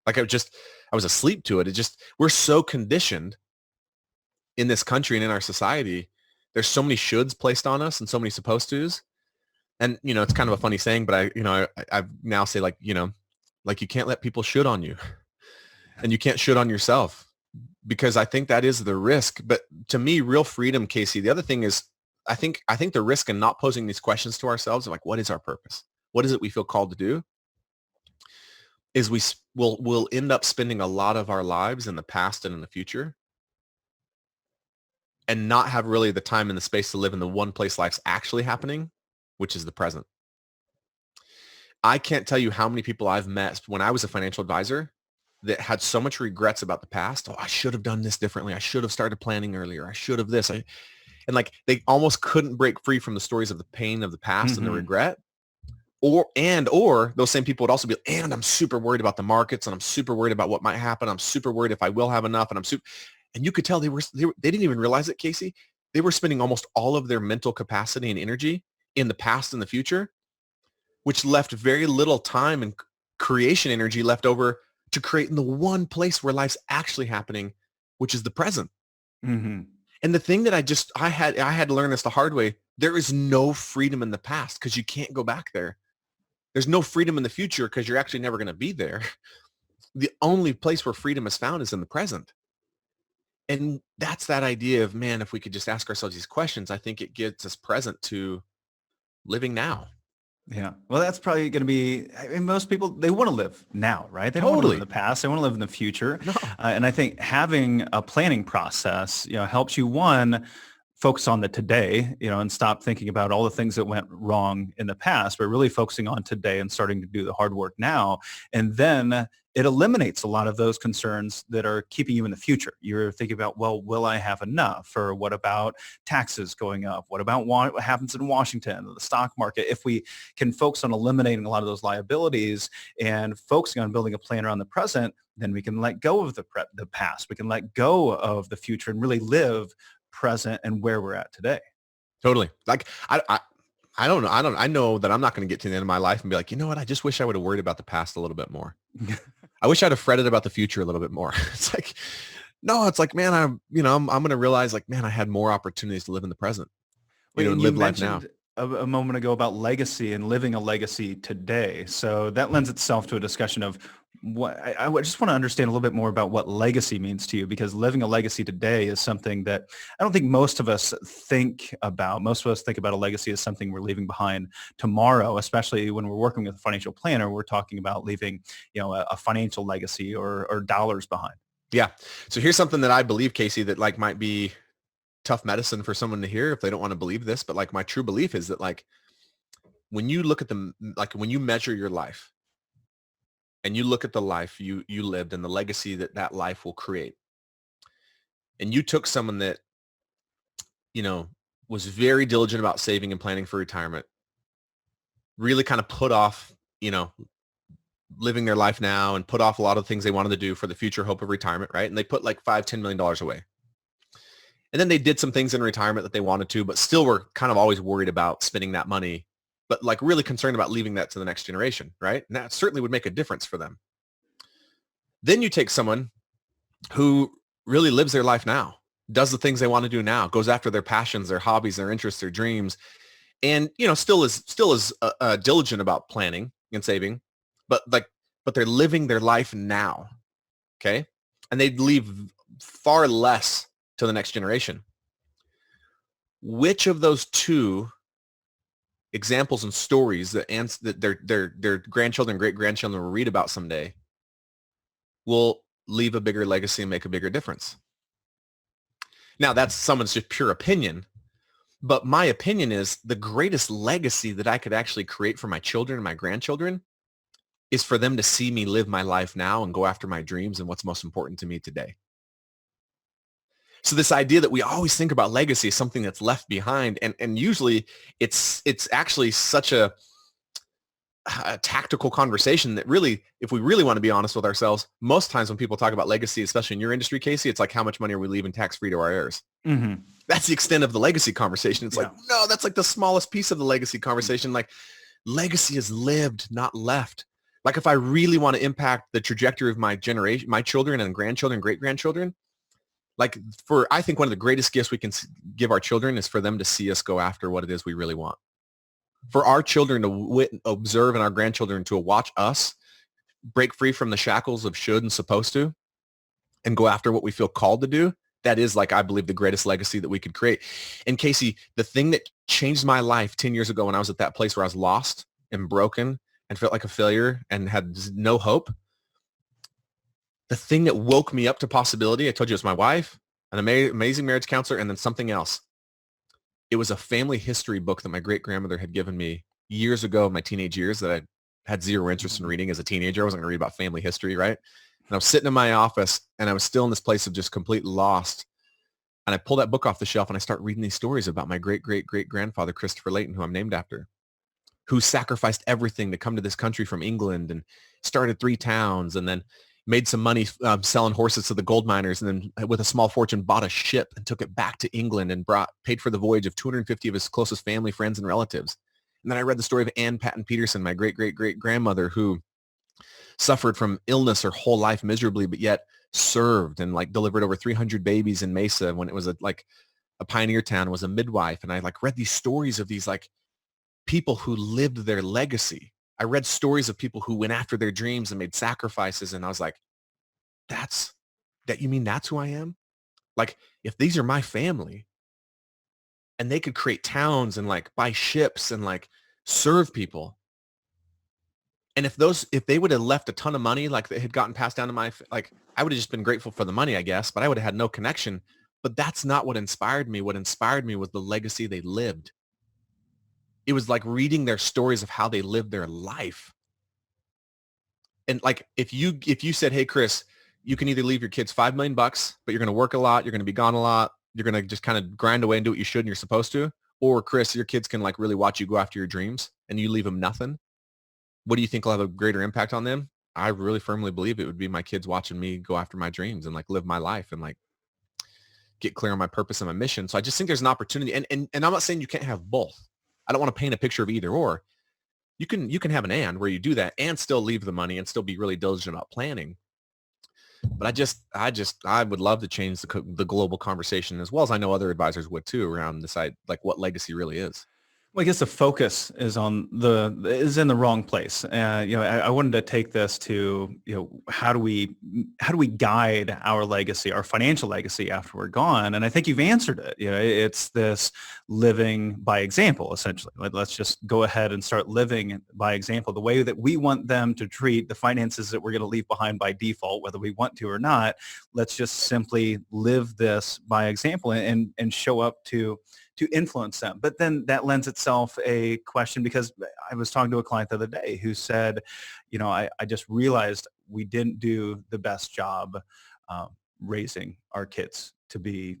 Like I was asleep to it. We're so conditioned in this country and in our society. There's so many shoulds placed on us and so many supposed tos. And, it's kind of a funny saying, but I now say like you can't let people should on you and you can't should on yourself, because I think that is the risk. But to me, real freedom, Casey, the other thing is I think the risk in not posing these questions to ourselves, like, what is our purpose? What is it we feel called to do? Is we'll end up spending a lot of our lives in the past and in the future and not have really the time and the space to live in the one place life's actually happening, which is the present. I can't tell you how many people I've met when I was a financial advisor that had so much regrets about the past. Oh, I should have done this differently. I should have started planning earlier. I should have this. And like they almost couldn't break free from the stories of the pain of the past and the regret. Or those same people would also be, and I'm super worried about the markets, and I'm super worried about what might happen. I'm super worried if I will have enough, and you could tell they didn't even realize it, Casey. They were spending almost all of their mental capacity and energy in the past and the future, which left very little time and creation energy left over to create in the one place where life's actually happening, which is the present. Mm-hmm. And the thing that I had to learn this the hard way. There is no freedom in the past because you can't go back there. There's no freedom in the future because you're actually never going to be there. The only place where freedom is found is in the present. And that's that idea of, man, if we could just ask ourselves these questions, I think it gets us present to living now. Yeah. Well, that's probably going to be, most people, they want to live now, right? They don't want to live in the past. They want to live in the future. No. And I think having a planning process, helps you, one, focus on the today, and stop thinking about all the things that went wrong in the past, but really focusing on today and starting to do the hard work now. And then it eliminates a lot of those concerns that are keeping you in the future. You're thinking about, well, will I have enough? Or what about taxes going up? What about what happens in Washington, the stock market? If we can focus on eliminating a lot of those liabilities and focusing on building a plan around the present, then we can let go of the past. We can let go of the future and really live present and where we're at today. Totally. Like I don't know. I know that I'm not going to get to the end of my life and be like, you know what? I just wish I would have worried about the past a little bit more. I wish I'd have fretted about the future a little bit more. It's like, no, it's like, man, I'm going to realize like, man, I had more opportunities to live in the present, and live life now. A moment ago about legacy and living a legacy today. So that lends itself to a discussion of what I just want to understand a little bit more about what legacy means to you, because living a legacy today is something that I don't think most of us think about. Most of us think about a legacy as something we're leaving behind tomorrow, especially when we're working with a financial planner. We're talking about leaving, a financial legacy or dollars behind. Yeah. So here's something that I believe, Casey, that like might be tough medicine for someone to hear if they don't want to believe this, but like my true belief is that like when you look at when you measure your life and you look at the life you lived and the legacy that life will create, and you took someone that was very diligent about saving and planning for retirement, really kind of put off living their life now and put off a lot of things they wanted to do for the future hope of retirement, right? And they put like $5-10 million away. And then they did some things in retirement that they wanted to, but still were kind of always worried about spending that money, but like really concerned about leaving that to the next generation, right? And that certainly would make a difference for them. Then you take someone who really lives their life now, does the things they want to do now, goes after their passions, their hobbies, their interests, their dreams, and still is diligent about planning and saving, but they're living their life now, okay? And they leave far less to the next generation. Which of those two examples and stories that their grandchildren, great-grandchildren will read about someday will leave a bigger legacy and make a bigger difference? Now, that's someone's just pure opinion, but my opinion is the greatest legacy that I could actually create for my children and my grandchildren is for them to see me live my life now and go after my dreams and what's most important to me today. So this idea that we always think about legacy as something that's left behind, and usually it's actually such a tactical conversation that really, if we really want to be honest with ourselves, most times when people talk about legacy, especially in your industry, Casey, it's like, how much money are we leaving tax-free to our heirs? Mm-hmm. That's the extent of the legacy conversation. It's like, no, that's like the smallest piece of the legacy conversation. Like, legacy is lived, not left. Like, if I really want to impact the trajectory of my generation, my children and grandchildren, great-grandchildren, like, I think one of the greatest gifts we can give our children is for them to see us go after what it is we really want. For our children to observe and our grandchildren to watch us break free from the shackles of should and supposed to and go after what we feel called to do, that is, like, I believe, the greatest legacy that we could create. And Casey, the thing that changed my life 10 years ago when I was at that place where I was lost and broken and felt like a failure and had no hope, the thing that woke me up to possibility, I told you, it was my wife, an amazing marriage counselor, and then something else. It was a family history book that my great-grandmother had given me years ago in my teenage years that I had zero interest in reading as a teenager. I wasn't going to read about family history, right? And I was sitting in my office, and I was still in this place of just complete lost. And I pulled that book off the shelf, and I start reading these stories about my great-great-great-grandfather, Christopher Layton, who I'm named after, who sacrificed everything to come to this country from England and started 3 towns and then made some money selling horses to the gold miners, and then with a small fortune bought a ship and took it back to England and paid for the voyage of 250 of his closest family, friends, and relatives. And then I read the story of Ann Patton Peterson, my great-great-great-grandmother, who suffered from illness her whole life miserably, but yet served and like delivered over 300 babies in Mesa when it was a pioneer town, was a midwife. And I like read these stories of these like people who lived their legacy. I read stories of people who went after their dreams and made sacrifices. And I was like, you mean that's who I am? Like, if these are my family and they could create towns and like buy ships and like serve people. And if they would have left a ton of money, like that had gotten passed down to I would have just been grateful for the money, I guess, but I would have had no connection. But that's not what inspired me. What inspired me was the legacy they lived. It was like reading their stories of how they lived their life. And like, if you said, hey, Chris, you can either leave your kids $5 million, but you're going to work a lot. You're going to be gone a lot. You're going to just kind of grind away and do what you should and you're supposed to. Or Chris, your kids can like really watch you go after your dreams and you leave them nothing. What do you think will have a greater impact on them? I really firmly believe it would be my kids watching me go after my dreams and like live my life and like get clear on my purpose and my mission. So I just think there's an opportunity. And I'm not saying you can't have both. I don't want to paint a picture of either or. You can have an and where you do that and still leave the money and still be really diligent about planning. But I would love to change the global conversation, as well as I know other advisors would too, around this like what legacy really is. Well, I guess the focus is in the wrong place. I wanted to take this to, how do we guide our legacy, our financial legacy after we're gone? And I think you've answered it. It's this living by example, essentially. Let's just go ahead and start living by example, the way that we want them to treat the finances that we're going to leave behind by default, whether we want to or not. Let's just simply live this by example and show up to influence them. But then that lends itself a question, because I was talking to a client the other day who said, I just realized we didn't do the best job raising our kids to be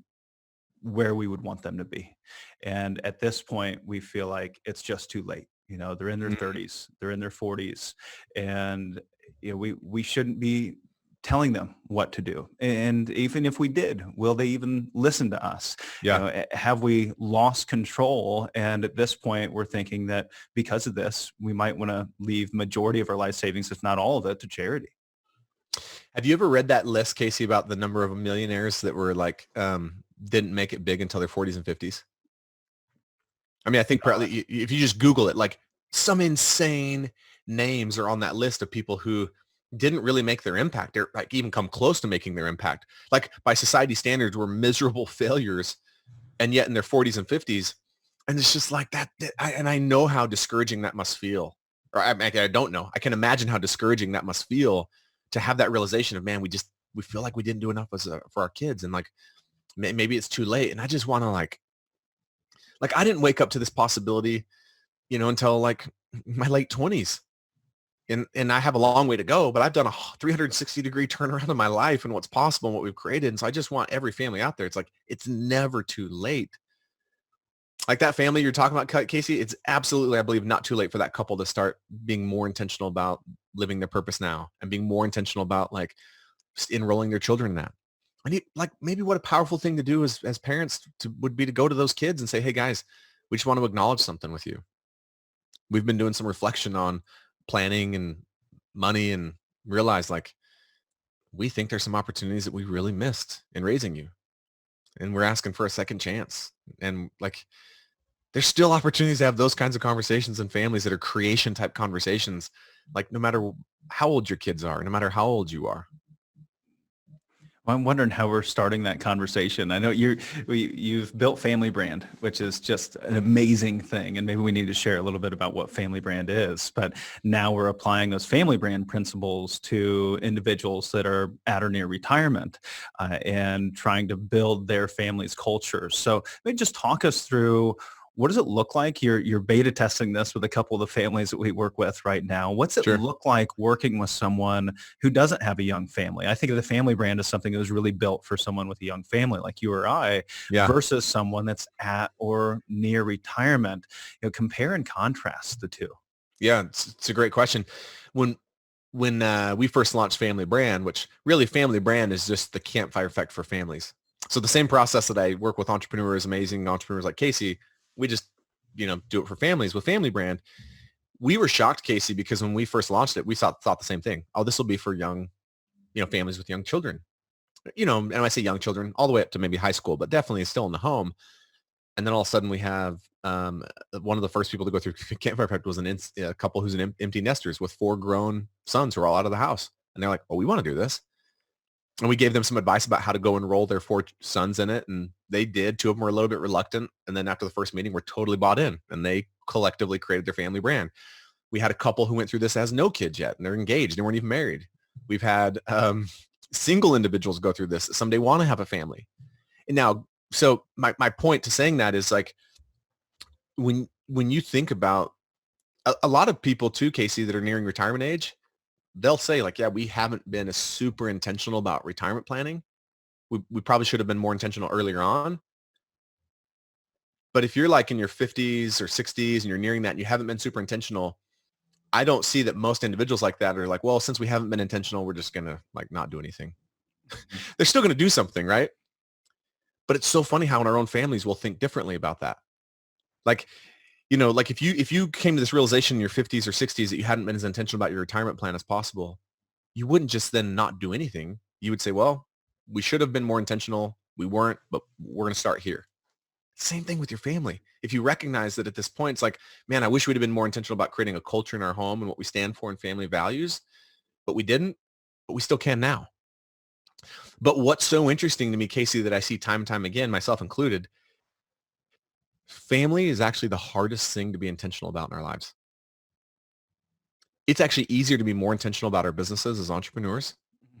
where we would want them to be. And at this point, we feel like it's just too late. They're in their 30s, they're in their 40s, and we shouldn't be telling them what to do. And even if we did, will they even listen to us? Yeah. Have we lost control? And at this point, we're thinking that because of this, we might want to leave majority of our life savings, if not all of it, to charity. Have you ever read that list, Casey, about the number of millionaires that were like, didn't make it big until their 40s and 50s? I mean, I think probably if you just Google it, like some insane names are on that list of people who didn't really make their impact, or like even come close to making their impact. Like by society standards, were miserable failures, and yet in their 40s and 50s. And it's just like that. And I know how discouraging that must feel. Or I don't know. I can imagine how discouraging that must feel to have that realization of, man, we feel like we didn't do enough for our kids. And like, maybe it's too late. And I just want to like I didn't wake up to this possibility, until like my late 20s. And I have a long way to go, but I've done a 360-degree turnaround in my life and what's possible and what we've created. And so I just want every family out there. It's like, it's never too late. Like that family you're talking about, Casey, it's absolutely, I believe, not too late for that couple to start being more intentional about living their purpose now and being more intentional about like enrolling their children in that. Like maybe what a powerful thing to do as parents would be to go to those kids and say, hey guys, we just want to acknowledge something with you. We've been doing some reflection on planning and money and realize like we think there's some opportunities that we really missed in raising you. And we're asking for a second chance. And like there's still opportunities to have those kinds of conversations in families that are creation type conversations, like no matter how old your kids are, no matter how old you are. Well, I'm wondering how we're starting that conversation. I know you've built Family Brand, which is just an amazing thing. And maybe we need to share a little bit about what Family Brand is. But now we're applying those Family Brand principles to individuals that are at or near retirement and trying to build their family's culture. So maybe just talk us through, what does it look like? You're beta testing this with a couple of the families that we work with right now. What's it Sure. look like working with someone who doesn't have a young family? I think of the Family Brand as something that was really built for someone with a young family like you or I, Yeah. versus someone that's at or near retirement. Compare and contrast the two. Yeah, it's a great question. When we first launched Family Brand, which really Family Brand is just the Campfire Effect for families. So the same process that I work with entrepreneurs, amazing entrepreneurs like Casey, we just, do it for families with Family Brand. We were shocked, Casey, because when we first launched it, we thought the same thing. Oh, this will be for young, families with young children. And I say young children all the way up to maybe high school, but definitely still in the home. And then all of a sudden we have one of the first people to go through Campfire Effect was a couple who's an empty nesters with 4 grown sons who are all out of the house. And they're like, well, we want to do this. And we gave them some advice about how to go enroll their 4 sons in it. And they did. 2 of them were a little bit reluctant. And then after the first meeting, were totally bought in. And they collectively created their Family Brand. We had a couple who went through this as no kids yet. And they're engaged. They weren't even married. We've had single individuals go through this that someday want to have a family. And now, so my point to saying that is like, when you think about a lot of people too, Casey, that are nearing retirement age, they'll say like, yeah, we haven't been as super intentional about retirement planning. We probably should have been more intentional earlier on. But if you're like in your 50s or 60s and you're nearing that and you haven't been super intentional, I don't see that most individuals like that are like, well, since we haven't been intentional, we're just going to like not do anything. They're still going to do something, right? But it's so funny how in our own families we'll think differently about that. Like, like if you came to this realization in your 50s or 60s that you hadn't been as intentional about your retirement plan as possible, you wouldn't just then not do anything. You would say, well, we should have been more intentional. We weren't, but we're going to start here. Same thing with your family. If you recognize that at this point, it's like, man, I wish we'd have been more intentional about creating a culture in our home and what we stand for and family values, but we didn't, but we still can now. But what's so interesting to me, Casey, that I see time and time again, myself included, family is actually the hardest thing to be intentional about in our lives. It's actually easier to be more intentional about our businesses as entrepreneurs.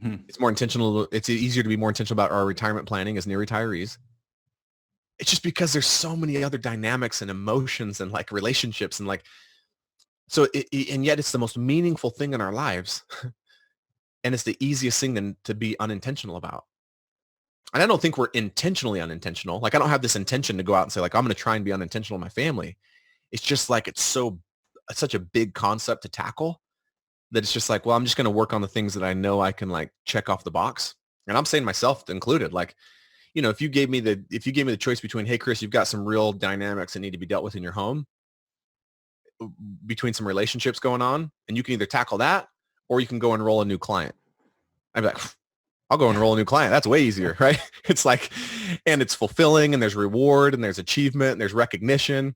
Mm-hmm. It's easier to be more intentional about our retirement planning as near retirees. It's just because there's so many other dynamics and emotions and like relationships and like, so and yet it's the most meaningful thing in our lives. And it's the easiest thing to be unintentional about. And I don't think we're intentionally unintentional. Like I don't have this intention to go out and say like, I'm going to try and be unintentional in my family. It's just like, it's such a big concept to tackle that it's just like, well, I'm just going to work on the things that I know I can like check off the box. And I'm saying myself included, like, if you gave me the choice between, hey, Chris, you've got some real dynamics that need to be dealt with in your home between some relationships going on, and you can either tackle that or you can go enroll a new client. I'd be like, I'll go enroll a new client. That's way easier, right? It's like, and it's fulfilling and there's reward and there's achievement and there's recognition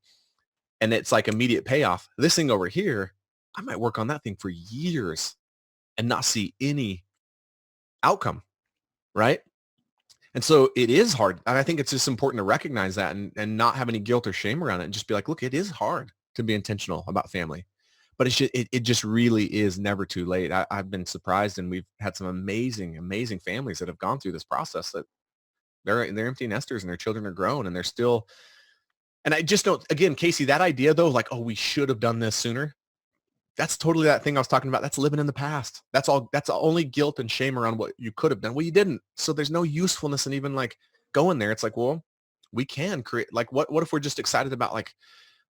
and it's like immediate payoff. This thing over here, I might work on that thing for years and not see any outcome, right? And so it is hard. And I think it's just important to recognize that and not have any guilt or shame around it and just be like, look, it is hard to be intentional about family. But it just really is never too late. I've been surprised, and we've had some amazing, amazing families that have gone through this process that they're empty nesters and their children are grown and they're still. And I just don't, again, Casey, that idea though, like, oh, we should have done this sooner. That's totally that thing I was talking about. That's living in the past. That's all. That's only guilt and shame around what you could have done. Well, you didn't. So there's no usefulness in even like going there. It's like, well, we can create, like, what if we're just excited about like,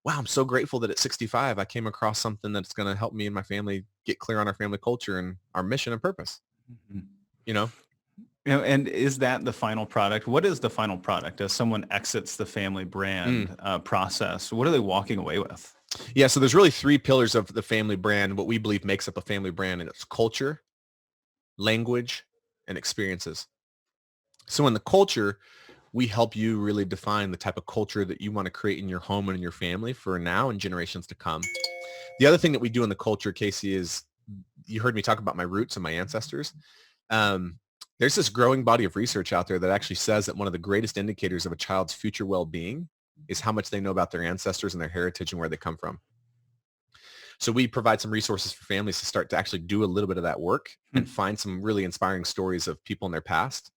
wow, I'm so grateful that at 65, I came across something that's going to help me and my family get clear on our family culture and our mission and purpose, Mhm. you know? And is that the final product? What is the final product as someone exits the family brand process? What are they walking away with? Yeah. So there's really three pillars of the family brand, what we believe makes up a family brand, and it's culture, language, and experiences. So in the culture, we help you really define the type of culture that you want to create in your home and in your family for now and generations to come. The other thing that we do in the culture, Casey, is you heard me talk about my roots and my ancestors. Um, there's this growing body of research out there that actually says that one of the greatest indicators of a child's future well-being is how much they know about their ancestors and their heritage and where they come from. So we provide some resources for families to start to actually do a little bit of that work and find some really inspiring stories of people in their past.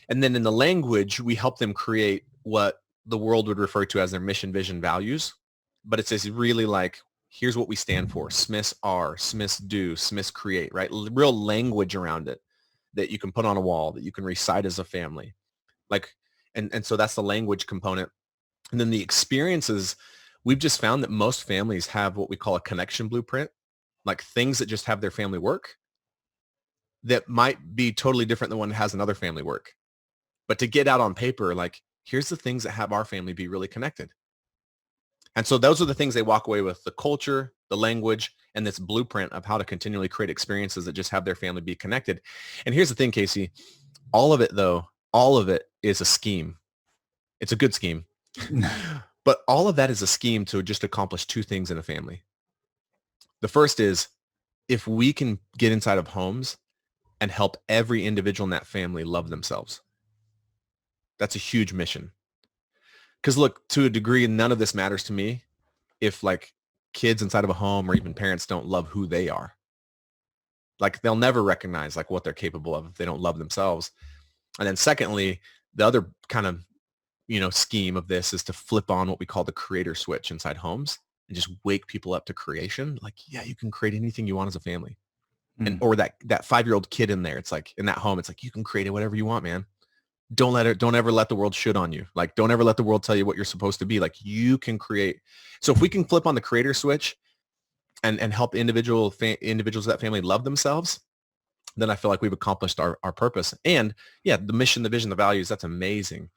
And then in the language, we help them create what the world would refer to as their mission, vision, values. But it's this really like, here's what we stand for. Smiths are, Smiths do, Smiths create, right? Real language around it that you can put on a wall, that you can recite as a family. Like, and so that's the language component. And then the experiences, we've just found that most families have what we call a connection blueprint, like things that just have their family work that might be totally different than one that has another family work. But to get out on paper, like, here's the things that have our family be really connected. And so those are the things they walk away with: the culture, the language, and this blueprint of how to continually create experiences that just have their family be connected. And here's the thing, Casey, all of it though, all of it is a scheme. It's a good scheme, but all of that is a scheme to just accomplish two things in a family. The first is, if we can get inside of homes and help every individual in that family love themselves, that's a huge mission. Because look, to a degree, none of this matters to me if like kids inside of a home or even parents don't love who they are. Like they'll never recognize like what they're capable of if they don't love themselves. And then secondly, the other kind of, scheme of this is to flip on what we call the creator switch inside homes and just wake people up to creation. Like, yeah, you can create anything you want as a family. And or that 5-year-old kid in there, it's like in that home, it's like, you can create it whatever you want, man. Don't ever let the world shit on you. Like, don't ever let the world tell you what you're supposed to be. Like, you can create. So if we can flip on the creator switch and help individuals of that family love themselves, then I feel like we've accomplished our purpose. And yeah, the mission, the vision, the values, that's amazing.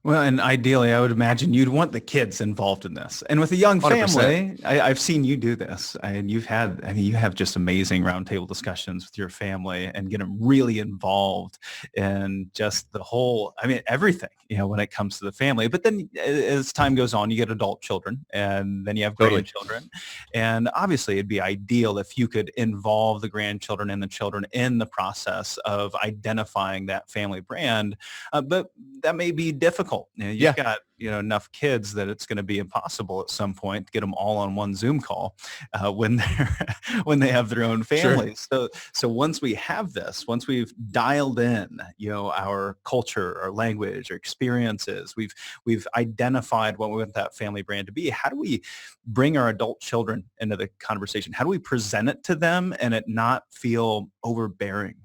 Well, and ideally, I would imagine you'd want the kids involved in this. And with a young 100%. family, I've seen you do this. And you have just amazing roundtable discussions with your family and get them really involved in just the whole, everything, when it comes to the family. But then as time goes on, you get adult children and then you have Totally. grandchildren. And obviously, it'd be ideal if you could involve the grandchildren and the children in the process of identifying that family brand. But that may be difficult. You've got enough kids that it's going to be impossible at some point to get them all on one Zoom call when they have their own families. Sure. So once we have this, once we've dialed in, our culture, our language, our experiences, we've identified what we want that family brand to be. How do we bring our adult children into the conversation? How do we present it to them and it not feel overbearing?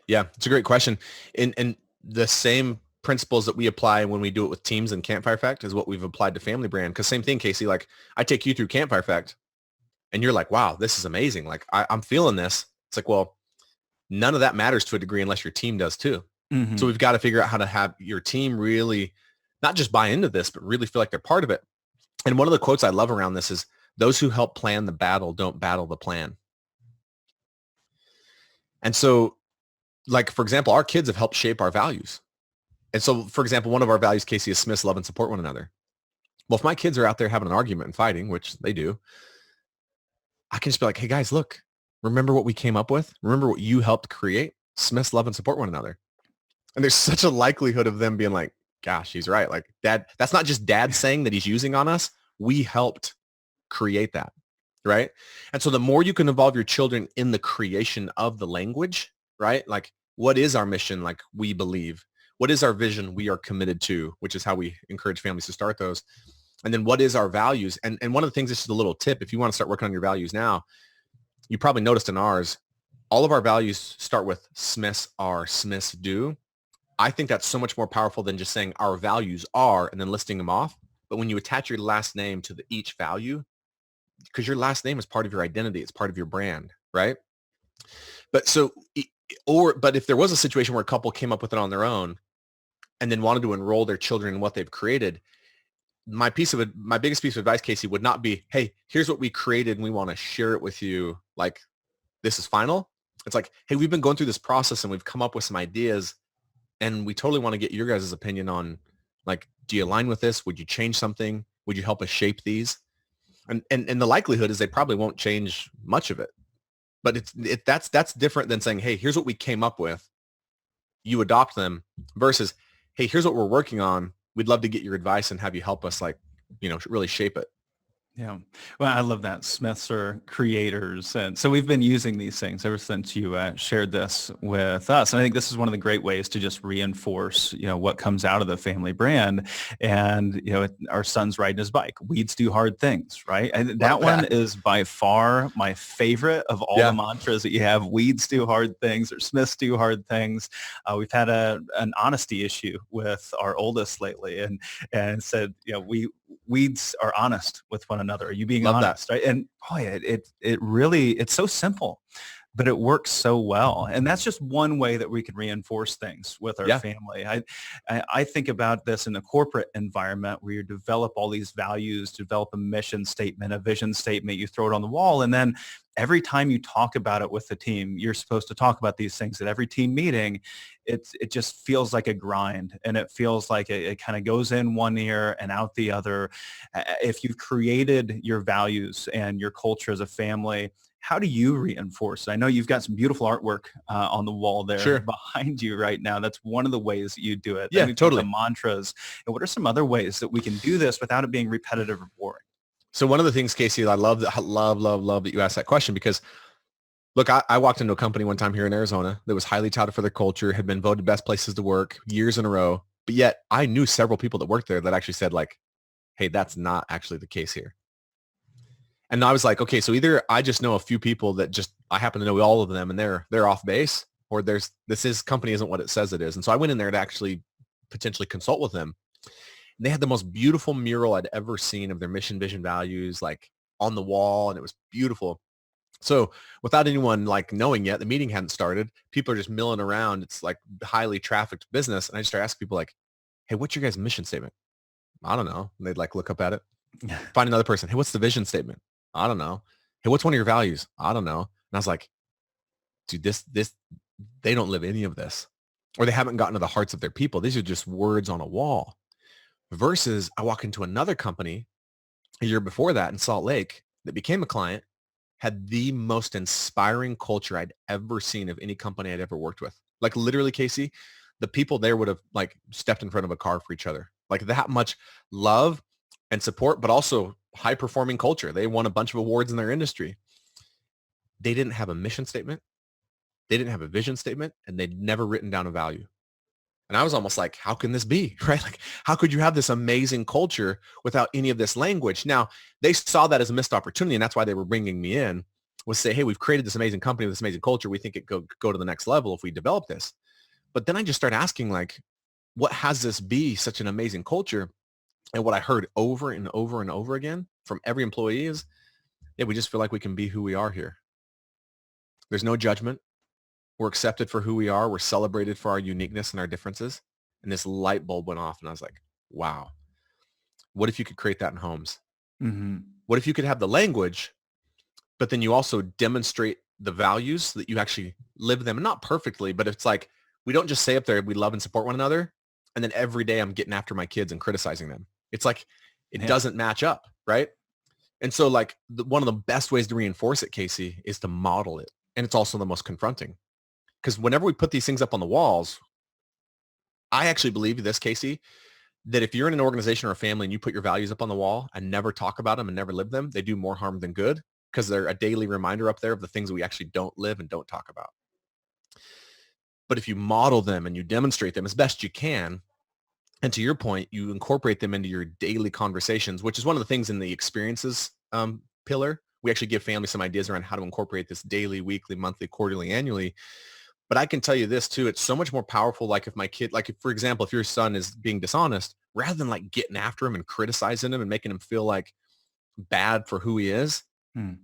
Yeah, it's a great question. And the same principles that we apply when we do it with teams and Campfire Effect is what we've applied to family brand. Because same thing, Casey, like I take you through Campfire Effect and you're like, wow, this is amazing. Like I'm feeling this. It's like, well, none of that matters to a degree unless your team does too. Mm-hmm. So we've got to figure out how to have your team really not just buy into this, but really feel like they're part of it. And one of the quotes I love around this is, those who help plan the battle don't battle the plan. And so, like, for example, our kids have helped shape our values. And so, for example, one of our values, Casey, is Smiths love and support one another. Well, if my kids are out there having an argument and fighting, which they do, I can just be like, hey, guys, look, remember what we came up with? Remember what you helped create? Smiths love and support one another. And there's such a likelihood of them being like, gosh, he's right. Like, Dad, that's not just Dad saying that he's using on us. We helped create that, right? And so the more you can involve your children in the creation of the language, right? Like, what is our mission? Like, we believe. What is our vision we are committed to, which is how we encourage families to start those. And then what is our values? And one of the things, this is a little tip, if you want to start working on your values now, you probably noticed in ours, all of our values start with Smiths are, Smiths do. I think that's so much more powerful than just saying our values are and then listing them off. But when you attach your last name to each value, because your last name is part of your identity, it's part of your brand, right? But but if there was a situation where a couple came up with it on their own and then wanted to enroll their children in what they've created, my biggest piece of advice, Casey, would not be, hey, here's what we created and we want to share it with you. Like, this is final. It's like, hey, we've been going through this process and we've come up with some ideas and we totally want to get your guys' opinion on, like, do you align with this? Would you change something? Would you help us shape these? And the likelihood is they probably won't change much of it. But that's different than saying, hey, here's what we came up with. You adopt them versus, hey, here's what we're working on. We'd love to get your advice and have you help us, like, really shape it. Yeah. Well, I love that. Smiths are creators. And so we've been using these things ever since you shared this with us. And I think this is one of the great ways to just reinforce, what comes out of the family brand. And, our son's riding his bike. Weeds do hard things, right? And that one is by far my favorite of all the mantras that you have. Weeds do hard things or Smiths do hard things. We've had an honesty issue with our oldest lately and said, weeds are honest with one another. Are you being honest? Right? And boy, it really, it's so simple, but it works so well. And that's just one way that we can reinforce things with our family. I think about this in the corporate environment where you develop all these values, develop a mission statement, a vision statement, you throw it on the wall. And then every time you talk about it with the team, you're supposed to talk about these things at every team meeting. It just feels like a grind, and it feels like it kind of goes in one ear and out the other. If you've created your values and your culture as a family, how do you reinforce it? I know you've got some beautiful artwork on the wall there behind you right now. That's one of the ways that you do it. Yeah, totally. The mantras. And what are some other ways that we can do this without it being repetitive or boring? So one of the things, Casey, I love that you asked that question, because look, I walked into a company one time here in Arizona that was highly touted for their culture, had been voted best places to work years in a row. But yet I knew several people that worked there that actually said, like, hey, that's not actually the case here. And I was like, okay, so either I just know a few people that just, I happen to know all of them and they're off base, or company isn't what it says it is. And so I went in there to actually potentially consult with them. And they had the most beautiful mural I'd ever seen of their mission, vision, values, like on the wall. And it was beautiful. So without anyone like knowing yet, the meeting hadn't started. People are just milling around. It's like highly trafficked business. And I just started asking people, like, hey, what's your guys' mission statement? I don't know. And they'd like look up at it. Find another person. Hey, what's the vision statement? I don't know. Hey, what's one of your values? I don't know. And I was like, dude, this, they don't live any of this, or they haven't gotten to the hearts of their people. These are just words on a wall. Versus I walk into another company a year before that in Salt Lake that became a client, had the most inspiring culture I'd ever seen of any company I'd ever worked with. Like literally, Casey, the people there would have like stepped in front of a car for each other. Like that much love and support, but also high performing culture. They won a bunch of awards in their industry. They didn't have a mission statement. They didn't have a vision statement, and they'd never written down a value. And I was almost like, how can this be, right? Like, how could you have this amazing culture without any of this language? Now, they saw that as a missed opportunity, and that's why they were bringing me in, was say, hey, we've created this amazing company with this amazing culture. We think it could go to the next level if we develop this. But then I just started asking, like, what has this be such an amazing culture? And what I heard over and over and over again from every employee is, yeah, we just feel like we can be who we are here. There's no judgment. We're accepted for who we are. We're celebrated for our uniqueness and our differences. And this light bulb went off, and I was like, wow, what if you could create that in homes? Mm-hmm. What if you could have the language, but then you also demonstrate the values so that you actually live them? Not perfectly, but it's like, we don't just say up there, we love and support one another, and then every day I'm getting after my kids and criticizing them. It's like, it doesn't match up, right? And so like one of the best ways to reinforce it, Casey, is to model it. And it's also the most confronting. Because whenever we put these things up on the walls, I actually believe this, Casey, that if you're in an organization or a family and you put your values up on the wall and never talk about them and never live them, they do more harm than good, because they're a daily reminder up there of the things we actually don't live and don't talk about. But if you model them and you demonstrate them as best you can, And to your point, you incorporate them into your daily conversations, which is one of the things in the experiences pillar. We actually give families some ideas around how to incorporate this daily, weekly, monthly, quarterly, annually. But I can tell you this too, it's so much more powerful. Like if my kid, like if, for example, if your son is being dishonest, rather than like getting after him and criticizing him and making him feel like bad for who he is, Hmm.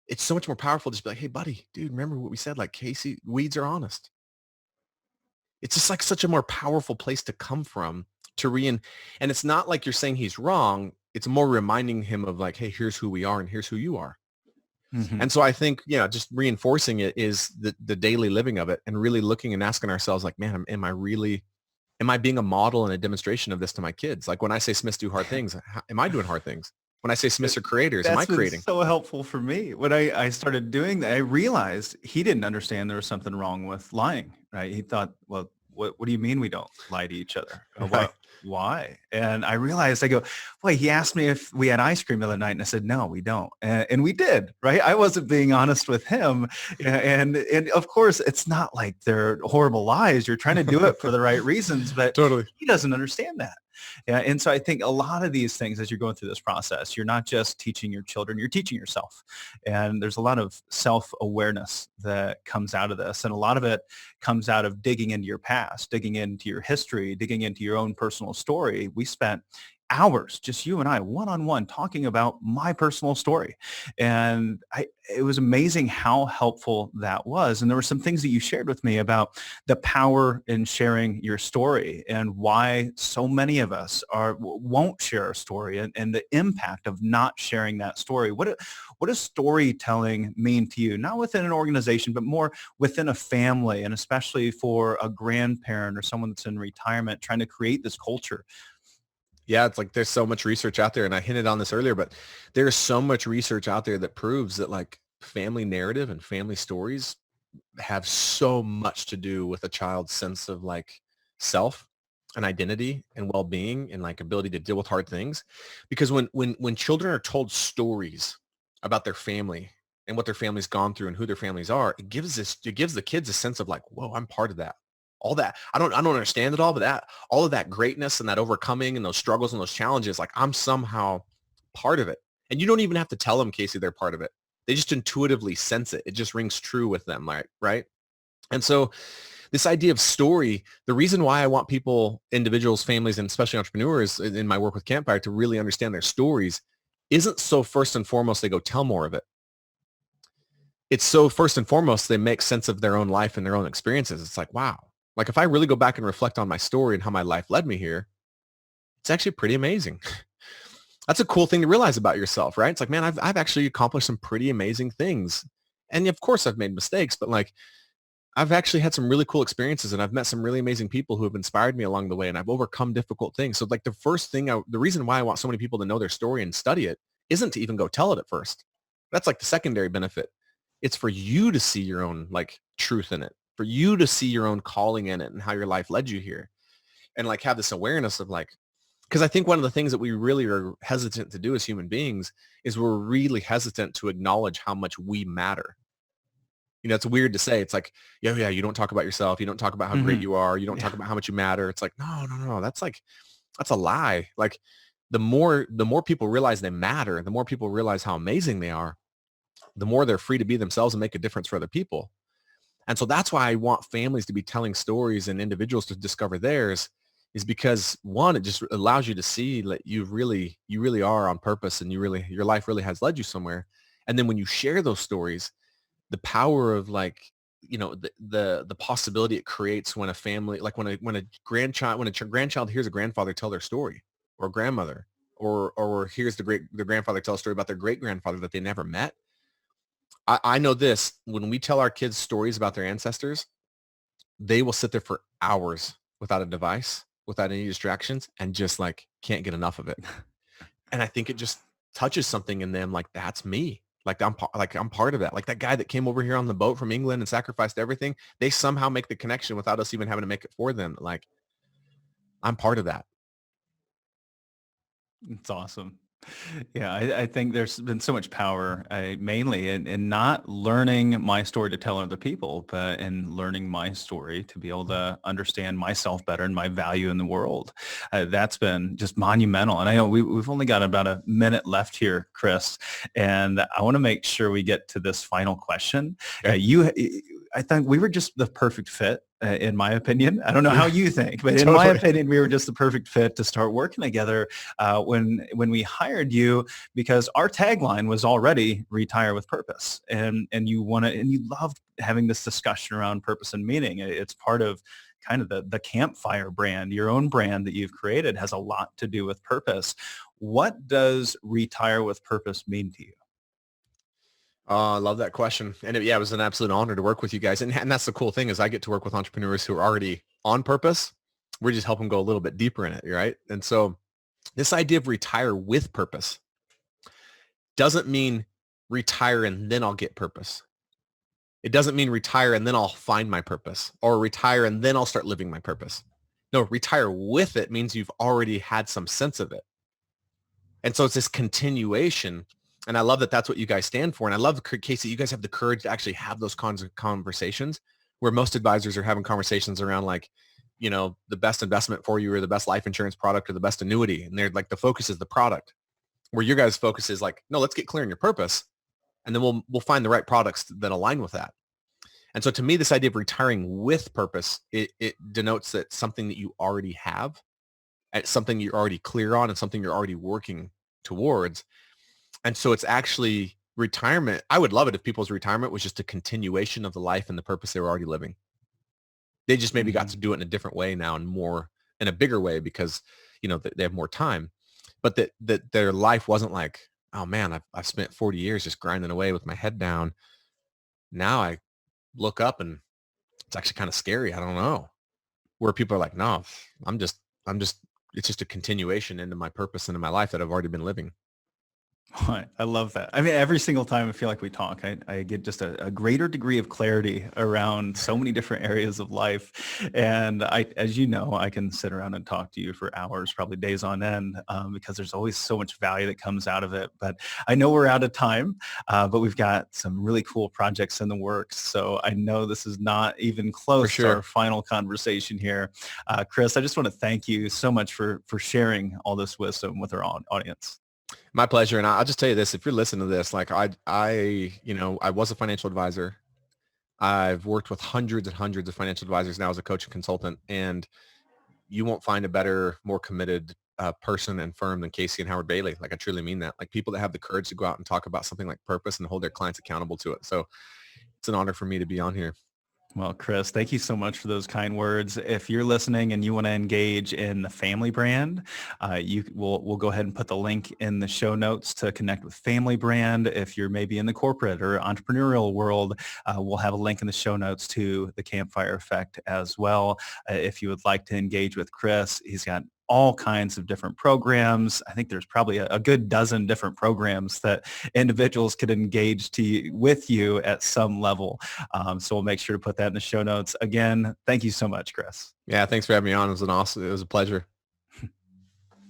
it's so much more powerful to just be like, hey buddy, dude, remember what we said? Like Casey, weeds are honest. It's just like such a more powerful place to come from to and it's not like you're saying he's wrong. It's more reminding him of like, hey, here's who we are and here's who you are. Hmm. And so I think, just reinforcing it is the daily living of it and really looking and asking ourselves like, man, am I being a model and a demonstration of this to my kids? Like when I say Smiths do hard things, am I doing hard things? When I say Smiths are creators, am I That's been creating? so helpful for me. When I started doing that, I realized he didn't understand there was something wrong with lying, right? He thought, well, what do you mean we don't lie to each other? Right. Why? And I realized, I go, wait, he asked me if we had ice cream the other night, and I said, no, we don't. And we did, right? I wasn't being honest with him. And of course, it's not like they're horrible lies. You're trying to do it for the right reasons, but Totally. he doesn't understand that. Yeah. And so I think a lot of these things, as you're going through this process, you're not just teaching your children, you're teaching yourself. And there's a lot of self-awareness that comes out of this. And a lot of it comes out of digging into your past, digging into your history, digging into your own personal story. We spent hours, just you and I, one-on-one, talking about my personal story. And it was amazing how helpful that was. And there were some things that you shared with me about the power in sharing your story and why so many of us won't share our story, and the impact of not sharing that story. What does storytelling mean to you? Not within an organization, but more within a family, and especially for a grandparent or someone that's in retirement trying to create this culture. Yeah, it's like there's so much research out there, and I hinted on this earlier, but there's so much research out there that proves that like family narrative and family stories have so much to do with a child's sense of like self and identity and well-being and like ability to deal with hard things. Because when children are told stories about their family and what their family's gone through and who their families are, it gives the kids a sense of like, whoa, I'm part of that. All that I don't understand it all, but that all of that greatness and that overcoming and those struggles and those challenges, like I'm somehow part of it. And you don't even have to tell them, Casey, they're part of it. They just intuitively sense it. It just rings true with them, like, right? And so this idea of story, the reason why I want people, individuals, families, and especially entrepreneurs in my work with Campfire to really understand their stories isn't so first and foremost they go tell more of it. It's so first and foremost they make sense of their own life and their own experiences. It's like, wow. Like if I really go back and reflect on my story and how my life led me here, it's actually pretty amazing. That's a cool thing to realize about yourself, right? It's like, man, I've actually accomplished some pretty amazing things. And of course I've made mistakes, but like I've actually had some really cool experiences and I've met some really amazing people who have inspired me along the way and I've overcome difficult things. So like the reason why I want so many people to know their story and study it isn't to even go tell it at first. That's like the secondary benefit. It's for you to see your own like truth in it, for you to see your own calling in it and how your life led you here and like have this awareness of like, because I think one of the things that we really are hesitant to do as human beings is we're really hesitant to acknowledge how much we matter. It's weird to say. It's like, yeah, you don't talk about yourself. You don't talk about how great Hmm. you are. You don't talk Yeah. about how much you matter. It's like, no, no, no. That's a lie. Like the more people realize they matter, the more people realize how amazing they are, the more they're free to be themselves and make a difference for other people. And so that's why I want families to be telling stories and individuals to discover theirs is because one, it just allows you to see that you really are on purpose and your life really has led you somewhere. And then when you share those stories, the power of like, the possibility it creates when a family, like when a grandchild hears a grandfather tell their story or a grandmother or hears the grandfather tell a story about their great grandfather that they never met. I know this, when we tell our kids stories about their ancestors, they will sit there for hours without a device, without any distractions, and just like can't get enough of it. And I think it just touches something in them. Like that's me. Like I'm part of that. Like that guy that came over here on the boat from England and sacrificed everything. They somehow make the connection without us even having to make it for them. Like I'm part of that. It's awesome. Yeah, I think there's been so much power, mainly in not learning my story to tell other people, but in learning my story to be able to understand myself better and my value in the world. That's been just monumental. And I know we've only got about a minute left here, Chris, and I want to make sure we get to this final question. Okay. I think we were just the perfect fit, in my opinion. I don't know how Yeah, you think, but in my totally. opinion, we were just the perfect fit to start working together when we hired you, because our tagline was already retire with purpose, and you loved having this discussion around purpose and meaning. It's part of kind of the Campfire brand. Your own brand that you've created has a lot to do with purpose. What does retire with purpose mean to you? I love that question. And yeah, it was an absolute honor to work with you guys. And that's the cool thing is I get to work with entrepreneurs who are already on purpose. We just help them go a little bit deeper in it, right? And so this idea of retire with purpose doesn't mean retire and then I'll get purpose. It doesn't mean retire and then I'll find my purpose or retire and then I'll start living my purpose. No, retire with it means you've already had some sense of it. And so it's this continuation. And I love that that's what you guys stand for. And I love the case that you guys have the courage to actually have those kinds of conversations where most advisors are having conversations around like, you know, the best investment for you or the best life insurance product or the best annuity. And they're like, the focus is the product, where your guys' focus is like, no, let's get clear on your purpose. And then we'll find the right products that align with that. And so to me, this idea of retiring with purpose, it denotes that something that you already have, it's something you're already clear on and something you're already working towards. And so it's actually retirement. I would love it if people's retirement was just a continuation of the life and the purpose they were already living. They just maybe got to Mhm. do it in a different way now and more in a bigger way because, you know, they have more time, but that their life wasn't like, oh man, I've spent 40 years just grinding away with my head down. Now I look up and it's actually kind of scary. I don't know, where people are like, no, I'm just, it's just a continuation into my purpose and in my life that I've already been living. I love that. I mean, every single time I feel like we talk, I get just a greater degree of clarity around so many different areas of life. And as you know, I can sit around and talk to you for hours, probably days on end, because there's always so much value that comes out of it. But I know we're out of time, but we've got some really cool projects in the works. So I know this is not even For close to our sure. final conversation here. Chris, I just want to thank you so much for sharing all this wisdom with our audience. My pleasure. And I'll just tell you this, if you're listening to this, like you know, I was a financial advisor. I've worked with hundreds and hundreds of financial advisors now as a coach and consultant, and you won't find a better, more committed person and firm than Casey and Howard Bailey. Like I truly mean that. Like people that have the courage to go out and talk about something like purpose and hold their clients accountable to it. So it's an honor for me to be on here. Well, Chris, thank you so much for those kind words. If you're listening and you want to engage in the family brand, we'll go ahead and put the link in the show notes to connect with family brand. If you're maybe in the corporate or entrepreneurial world, we'll have a link in the show notes to the Campfire Effect as well. If you would like to engage with Chris, he's got all kinds of different programs. I think there's probably a good dozen different programs that individuals could engage with you at some level. So we'll make sure to put that in the show notes. Again, thank you so much, Chris. Yeah. Thanks for having me on. It was a pleasure.